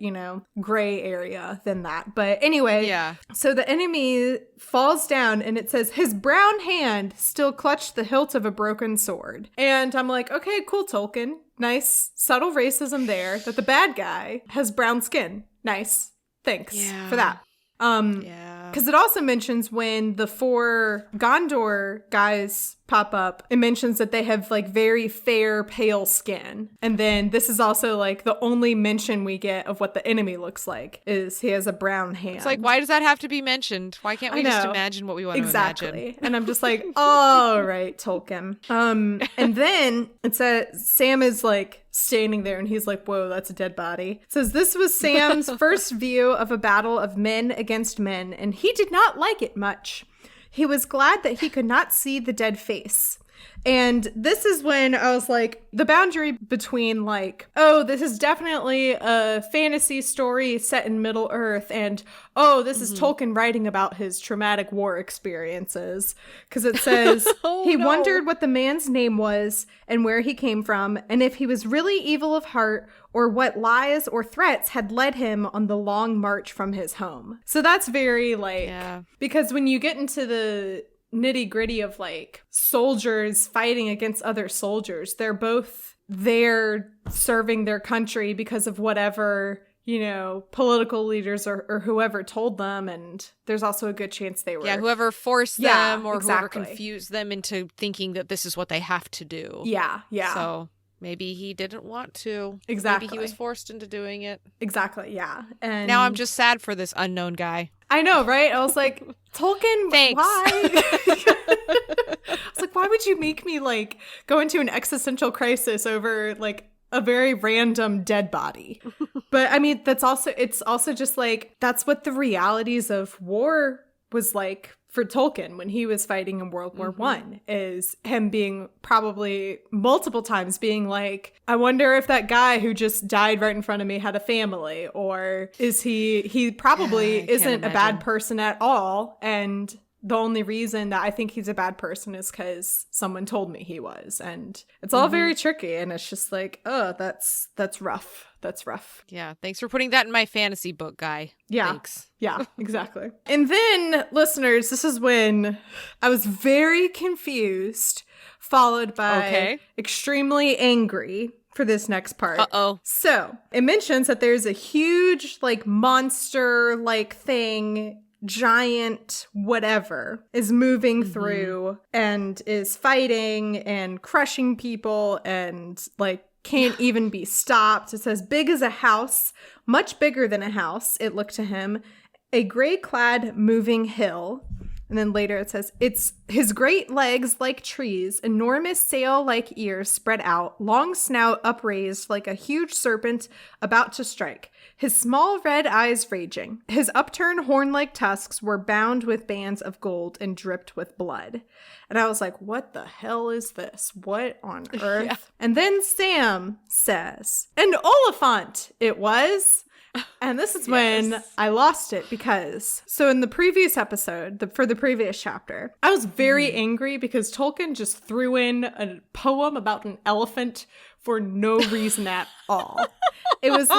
gray area than that. But anyway, yeah. So the enemy falls down, and it says, his brown hand still clutched the hilt of a broken sword. And I'm like, okay, cool, Tolkien. Nice, subtle racism there, that the bad guy has brown skin. Nice. Thanks for that. Yeah. Because it also mentions when the 4 Gondor guys pop up, it mentions that they have like very fair, pale skin. And then this is also like the only mention we get of what the enemy looks like is he has a brown hand. It's like, why does that have to be mentioned? Why can't we just imagine what we want to imagine? And I'm just like, all right, Tolkien. And then it says Sam is like standing there and he's like, whoa, that's a dead body. It says this was Sam's first view of a battle of men against men, and he did not like it much. He was glad that he could not see the dead face. And this is when I was like, the boundary between like, oh, this is definitely a fantasy story set in Middle Earth, and oh, this is Tolkien writing about his traumatic war experiences. Because it says, he wondered what the man's name was and where he came from, and if he was really evil of heart, or what lies or threats had led him on the long march from his home. So that's very like, because when you get into the nitty gritty of like soldiers fighting against other soldiers, they're both there serving their country because of whatever, you know, political leaders or whoever told them. And there's also a good chance they were. Yeah, whoever forced them or whoever confused them into thinking that this is what they have to do. Yeah. So maybe he didn't want to. Exactly. Maybe he was forced into doing it. Exactly, yeah. And now I'm just sad for this unknown guy. I know, right? I was like, Tolkien, thanks. Why? I was like, why would you make me like go into an existential crisis over like a very random dead body? But I mean, it's also just like, that's what the realities of war was like for Tolkien when he was fighting in World War I, is him being probably multiple times being like, I wonder if that guy who just died right in front of me had a family, or is he probably isn't a bad person at all, and the only reason that I think he's a bad person is because someone told me he was. And it's all very tricky, and it's just like, oh, that's rough. That's rough. Yeah, thanks for putting that in my fantasy book, guy. Yeah. Thanks. Yeah, exactly. And then, listeners, this is when I was very confused, followed by extremely angry for this next part. Uh-oh. So, it mentions that there's a huge, like, monster-like thing, giant whatever, is moving through and is fighting and crushing people and, like, can't even be stopped. It says, big as a house, much bigger than a house, it looked to him, a gray-clad moving hill. And then later it says, it's his great legs like trees, enormous sail-like ears spread out, long snout upraised like a huge serpent about to strike, his small red eyes raging. His upturned horn-like tusks were bound with bands of gold and dripped with blood. And I was like, what the hell is this? What on earth? Yeah. And then Sam says, an Oliphant it was. And this is when I lost it, because so in the previous episode, for the previous chapter, I was very angry because Tolkien just threw in a poem about an elephant for no reason at all. It was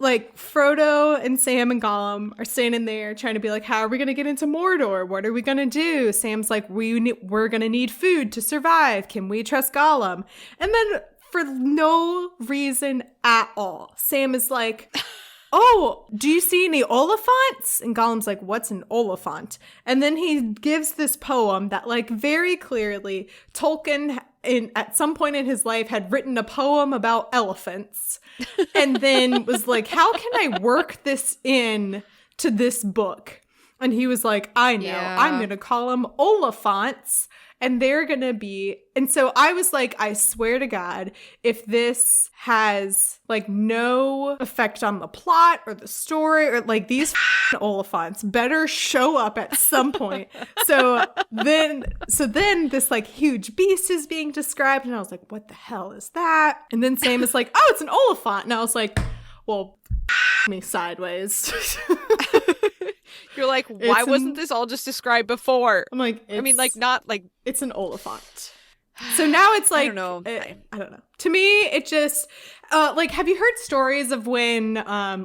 like Frodo and Sam and Gollum are standing there trying to be like, how are we going to get into Mordor? What are we going to do? Sam's like, we're going to need food to survive. Can we trust Gollum? And then for no reason at all, Sam is like, oh, do you see any Oliphants? And Gollum's like, what's an Oliphant? And then he gives this poem that, like, very clearly Tolkien at some point in his life had written a poem about elephants and then was like, how can I work this in to this book? And he was like, I know, I'm going to call them Oliphants. And they're going to be, and so I was like, I swear to God, if this has like no effect on the plot or the story, or like these Oliphants better show up at some point. So then this like huge beast is being described. And I was like, what the hell is that? And then Sam is like, oh, it's an Oliphant. And I was like, well, me sideways. You're like, why wasn't this all just described before? I'm like, I mean, like, not like... It's an Oliphant. So now it's like, I don't know. I don't know. To me, it just, like, have you heard stories of when,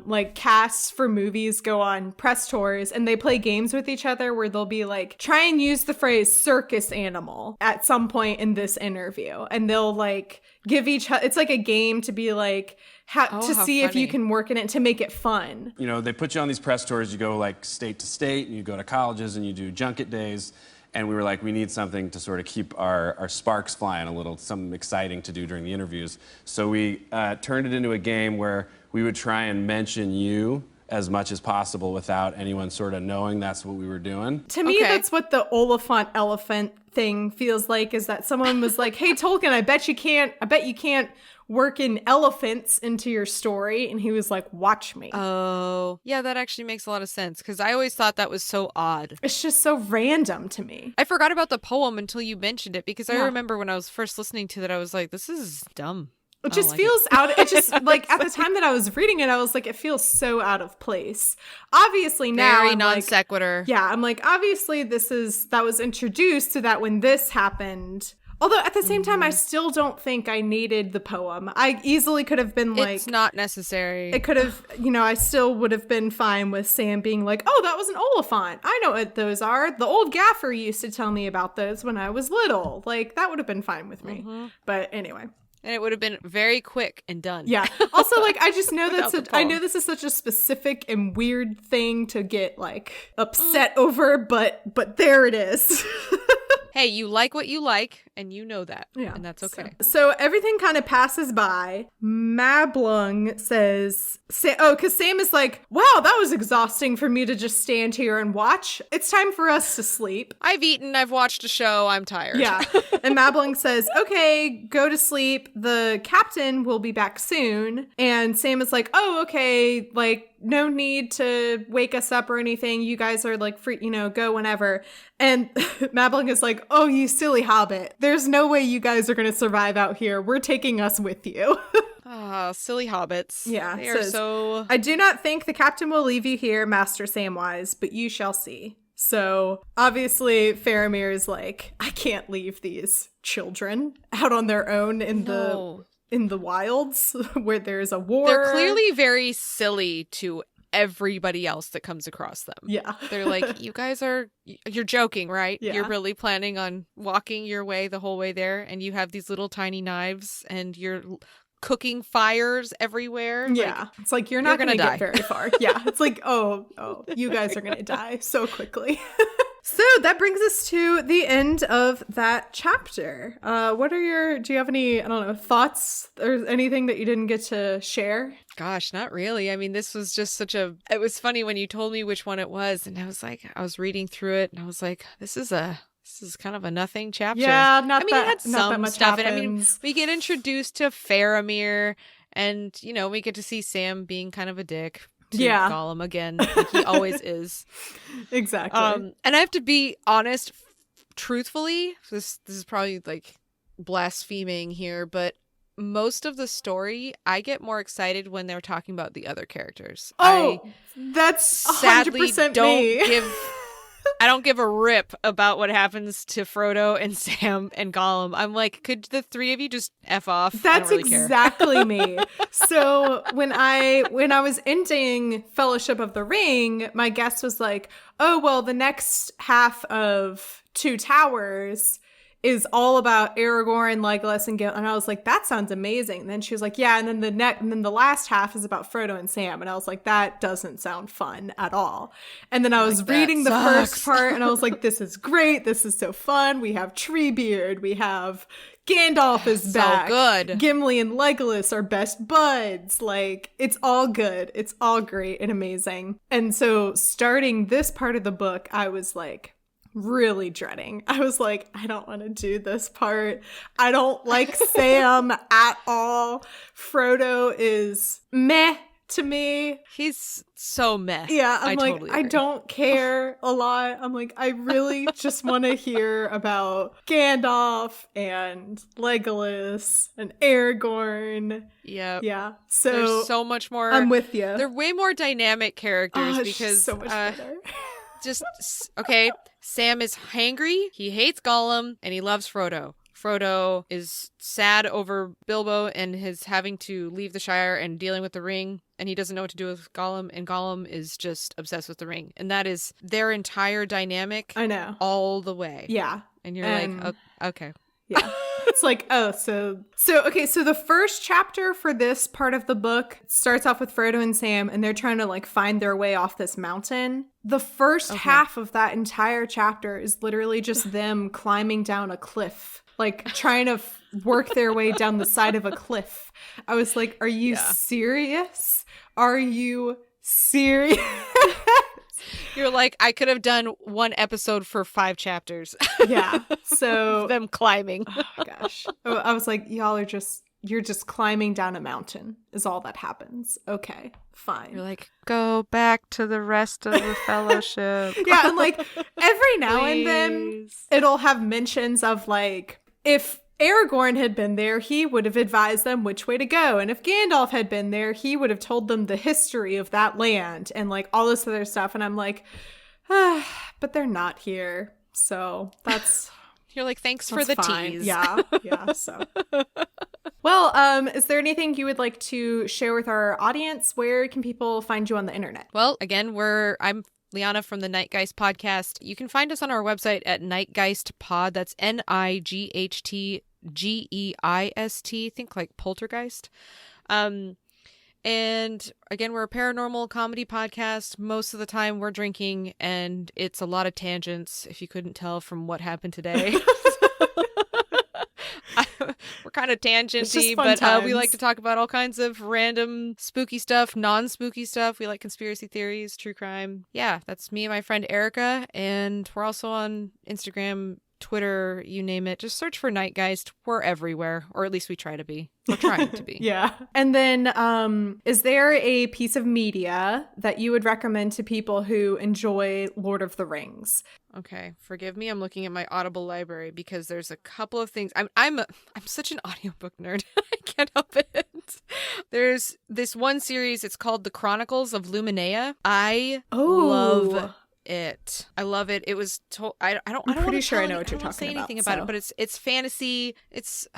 like, casts for movies go on press tours and they play games with each other where they'll be like, try and use the phrase circus animal at some point in this interview. And they'll, like, give each other, it's like a game to be like, how see if you funny. can work in it to make it fun. You know, they put you on these press tours, you go like state to state, and you go to colleges and you do junket days. And we were like, we need something to sort of keep our sparks flying a little, something exciting to do during the interviews. So we turned it into a game where we would try and mention you as much as possible without anyone sort of knowing that's what we were doing. To me, Okay. that's what the Oliphant elephant thing feels like, is that someone was like, hey, Tolkien, I bet you can't work in elephants into your story. And he was like, watch me. Oh, yeah, that actually makes a lot of sense because I always thought that was so odd. It's just so random to me. I forgot about the poem until you mentioned it because I Yeah. remember when I was first listening to that, I was like, this is dumb. It I just don't like feels out. It just like at the time that I was reading it, I was like, it feels so out of place. Obviously now, Very I'm non like, sequitur. yeah, I'm like, obviously that was introduced so that when this happened. Although at the same time, I still don't think I needed the poem. I easily could have been like, It's not necessary. it could have, I still would have been fine with Sam being like, oh, that was an Oliphant. I know what those are. The old gaffer used to tell me about those when I was little. Like, that would have been fine with me. But anyway. And it would have been very quick and done. Yeah. Also, like, I just know Without that's the I poem. know this is such a specific and weird thing to get, like, upset over, but there it is. Hey, you like what you like, and you know that. Yeah. And that's okay. So everything kind of passes by. Mablung says, because Sam is like, wow, that was exhausting for me to just stand here and watch. It's time for us to sleep. I've eaten, I've watched a show, I'm tired. Yeah. And Mablung says, okay, go to sleep. The captain will be back soon. And Sam is like, oh, okay, like, no need to wake us up or anything. You guys are like free, go whenever. And Mablung is like, oh, you silly hobbit. There's no way you guys are going to survive out here. We're taking us with you. Ah, silly hobbits. Yeah, They it are says, so... I do not think the captain will leave you here, Master Samwise, but you shall see. So obviously Faramir is like, I can't leave these children out on their own in the wilds where there's a war. They're clearly very silly to everybody else that comes across them. Yeah. They're like, you're joking, right? Yeah. You're really planning on walking your way the whole way there, and you have these little tiny knives, and you're cooking fires everywhere. Yeah. It's like, you're not going to die. get very far. Yeah. It's like, oh, you guys are going to die so quickly. So that brings us to the end of that chapter. Do you have any, thoughts or anything that you didn't get to share? Gosh, not really. I mean, this was just it was funny when you told me which one it was, and I was reading through it, and I was like, this is kind of a nothing chapter. Yeah, it had some not that much stuff. happens. And I mean, we get introduced to Faramir, and we get to see Sam being kind of a dick to Gollum again, like he always is. Exactly. And I have to be honest, truthfully, this is probably like blaspheming here, but most of the story, I get more excited when they're talking about the other characters. That's 100% sadly me. I don't give a rip about what happens to Frodo and Sam and Gollum. I'm like, could the three of you just F off? That's I don't really care. exactly me. So when I was ending Fellowship of the Ring, my guest was like, oh, well, the next half of Two Towers is all about Aragorn, Legolas, and Gimli. And I was like, that sounds amazing. And then she was like, yeah, and then the last half is about Frodo and Sam. And I was like, that doesn't sound fun at all. And then I was reading the first part, and I was like, this is great. This is so fun. We have Treebeard. We have Gandalf is back. So good. Gimli and Legolas are best buds. Like, it's all good. It's all great and amazing. And so starting this part of the book, I was like, really dreading. I was like, I don't want to do this part. I don't like Sam at all. Frodo is meh to me. He's so meh. Yeah, I'm like, totally I agree. don't care a lot. I'm like, I really just want to hear about Gandalf and Legolas and Aragorn. Yep. Yeah. So There's so much more. I'm with you. They're way more dynamic characters It's just because so much better. okay, Sam is hangry, he hates Gollum, and he loves Frodo. Frodo is sad over Bilbo and his having to leave the Shire and dealing with the ring, and he doesn't know what to do with Gollum, and Gollum is just obsessed with the ring. And that is their entire dynamic. I know. All the way. Yeah. And you're like, oh, okay. Yeah. It's like, oh, so the first chapter for this part of the book starts off with Frodo and Sam, and they're trying to like find their way off this mountain. The first half of that entire chapter is literally just them climbing down a cliff, like trying to work their way down the side of a cliff. I was like, are you serious? Are you serious? You're like, I could have done one episode for 5 chapters. Yeah. So them climbing. Oh gosh. I was like, you're just climbing down a mountain is all that happens. Okay, fine. You're like, go back to the rest of the fellowship. Yeah, and like every now and then it'll have mentions of like, if Aragorn had been there, he would have advised them which way to go. And if Gandalf had been there, he would have told them the history of that land and like all this other stuff. And I'm like, but they're not here. So that's... You're like, thanks for the fine. tease. Yeah, so... Well, is there anything you would like to share with our audience? Where can people find you on the internet? Well, again, I'm Liana from the Nightgeist podcast. You can find us on our website at Nightgeist Pod. That's NIGHTGEIST. Think like poltergeist. And again, we're a paranormal comedy podcast. Most of the time we're drinking, and it's a lot of tangents, if you couldn't tell from what happened today. We're kind of tangenty, but we like to talk about all kinds of random spooky stuff, non-spooky stuff. We like conspiracy theories, true crime. Yeah, that's me and my friend Erica, and we're also on Instagram, Twitter, you name it. Just search for Nightgeist. We're everywhere, or at least we try to be. We're trying to be. Yeah. And then is there a piece of media that you would recommend to people who enjoy Lord of the Rings? Okay, forgive me. I'm looking at my Audible library because there's a couple of things. I'm such an audiobook nerd. I can't help it. There's this one series. It's called The Chronicles of Lumineia. I love it. I love it. It was I'm pretty sure I know what you're talking about. Anything about it, but it's fantasy. It's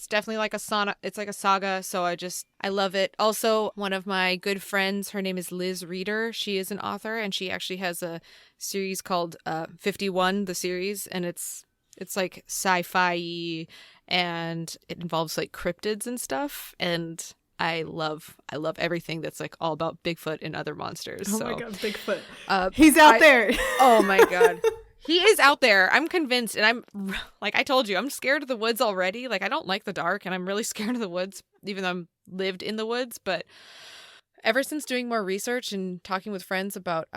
definitely like a saga. So I love it. Also, one of my good friends, her name is Liz Reader. She is an author, and she actually has a series called 51, the series, and it's like sci-fi, and it involves like cryptids and stuff, and I love everything that's like all about Bigfoot and other monsters. Oh my god, Bigfoot. He's out there. Oh my god. He is out there. I'm convinced, and I'm like I told you, I'm scared of the woods already. Like I don't like the dark, and I'm really scared of the woods, even though I'm lived in the woods. But ever since doing more research and talking with friends about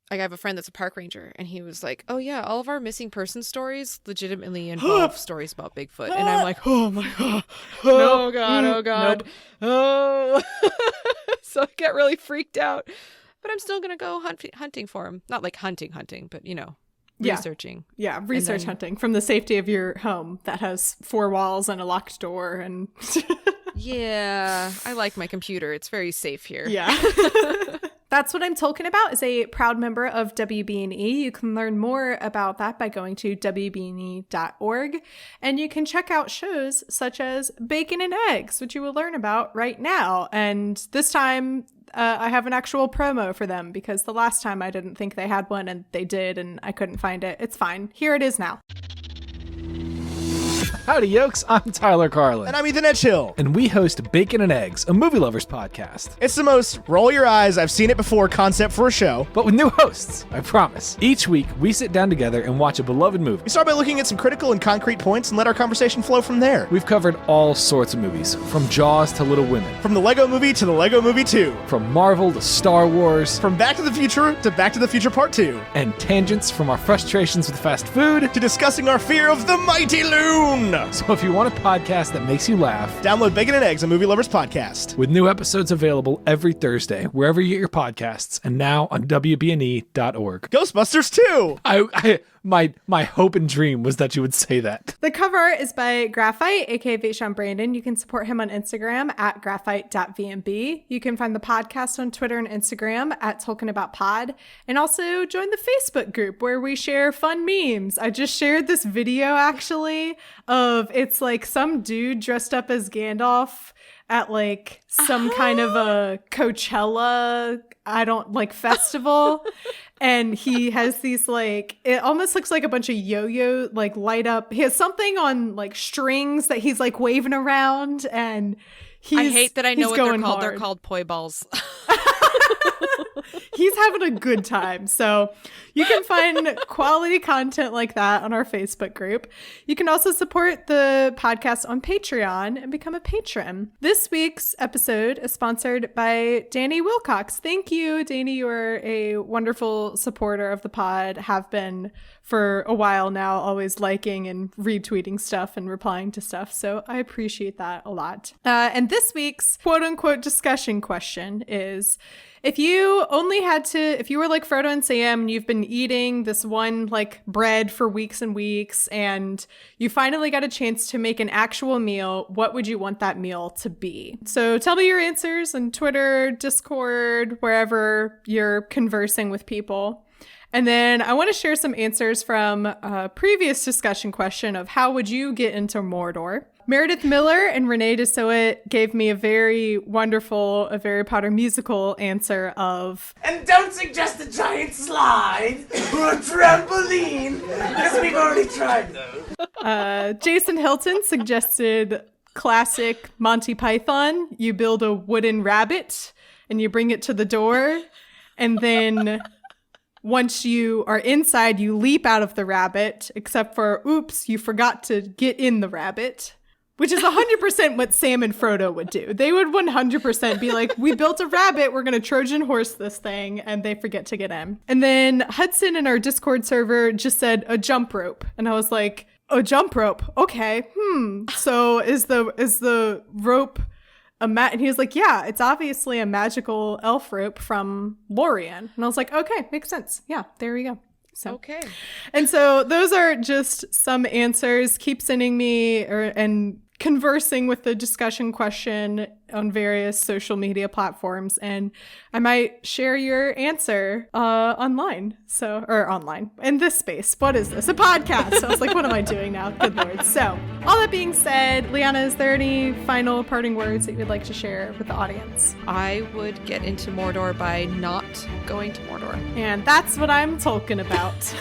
like I have a friend that's a park ranger, and he was like, oh yeah, all of our missing person stories legitimately involve stories about Bigfoot. And I'm like, oh my god. Oh god, oh god. Nope. Oh. So I get really freaked out. But I'm still going to go hunting for him. Not like hunting, but researching. Yeah, research hunting from the safety of your home that has 4 walls and a locked door and Yeah, I like my computer. It's very safe here. Yeah. That's What I'm Talking About is a proud member of WB&E. You can learn more about that by going to WB&E.org. And you can check out shows such as Bacon and Eggs, which you will learn about right now. And this time, I have an actual promo for them because the last time I didn't think they had one and they did and I couldn't find it. It's fine. Here it is now. Howdy, yokes. I'm Tyler Carlin. And I'm Ethan Edgehill. And we host Bacon and Eggs, a movie lovers podcast. It's the most roll your eyes, I've seen it before concept for a show. But with new hosts, I promise. Each week, we sit down together and watch a beloved movie. We start by looking at some critical and concrete points and let our conversation flow from there. We've covered all sorts of movies, from Jaws to Little Women. From the Lego Movie to the Lego Movie 2. From Marvel to Star Wars. From Back to the Future to Back to the Future Part 2. And tangents from our frustrations with fast food to discussing our fear of the mighty loon. So if you want a podcast that makes you laugh, download Bacon and Eggs, a movie lovers podcast. With new episodes available every Thursday, wherever you get your podcasts, and now on WBNE.org. Ghostbusters 2! my hope and dream was that you would say that. The cover is by Graphite, aka Vaishon Brandon. You can support him on Instagram at graphite.vmb. You can find the podcast on Twitter and Instagram at TolkienAboutPod. And also join the Facebook group where we share fun memes. I just shared this video actually of it's like some dude dressed up as Gandalf at like some kind of a Coachella, festival. And he has these like, it almost looks like a bunch of yo-yo, like light up. He has something on like strings that he's like waving around, and I hate that I know what they're called. Hard. They're called poi balls. He's having a good time. So you can find quality content like that on our Facebook group. You can also support the podcast on Patreon and become a patron. This week's episode is sponsored by Danny Wilcox. Thank you, Danny. You are a wonderful supporter of the pod, have been for a while now, always liking and retweeting stuff and replying to stuff. So I appreciate that a lot. And this week's quote unquote discussion question is, if you were like Frodo and Sam and you've been eating this one like bread for weeks and weeks and you finally got a chance to make an actual meal, what would you want that meal to be? So tell me your answers on Twitter, Discord, wherever you're conversing with people. And then I want to share some answers from a previous discussion question of how would you get into Mordor? Meredith Miller and Renee DeSoet gave me a very wonderful, a Harry Potter musical answer of... And don't suggest a giant slide or a trampoline, because we've already tried those. Jason Hilton suggested classic Monty Python. You build a wooden rabbit and you bring it to the door, and then... once you are inside, you leap out of the rabbit, except for, oops, you forgot to get in the rabbit, which is 100% what Sam and Frodo would do. They would 100% be like, we built a rabbit, we're going to Trojan horse this thing, and they forget to get in. And then Hudson in our Discord server just said a jump rope. And I was like, a jump rope? Okay. So is the rope... and he was like, yeah, it's obviously a magical elf rope from Lorien. And I was like, okay, makes sense. Yeah, there we go. So, Okay. And so those are just some answers. Keep sending me and conversing with the discussion question on various social media platforms, and I might share your answer online. Or online in this space. What is this? A podcast. So I was like, what am I doing now? Good Lord. So all that being said, Liana, is there any final parting words that you would like to share with the audience? I would get into Mordor by not going to Mordor. And that's what I'm talking about.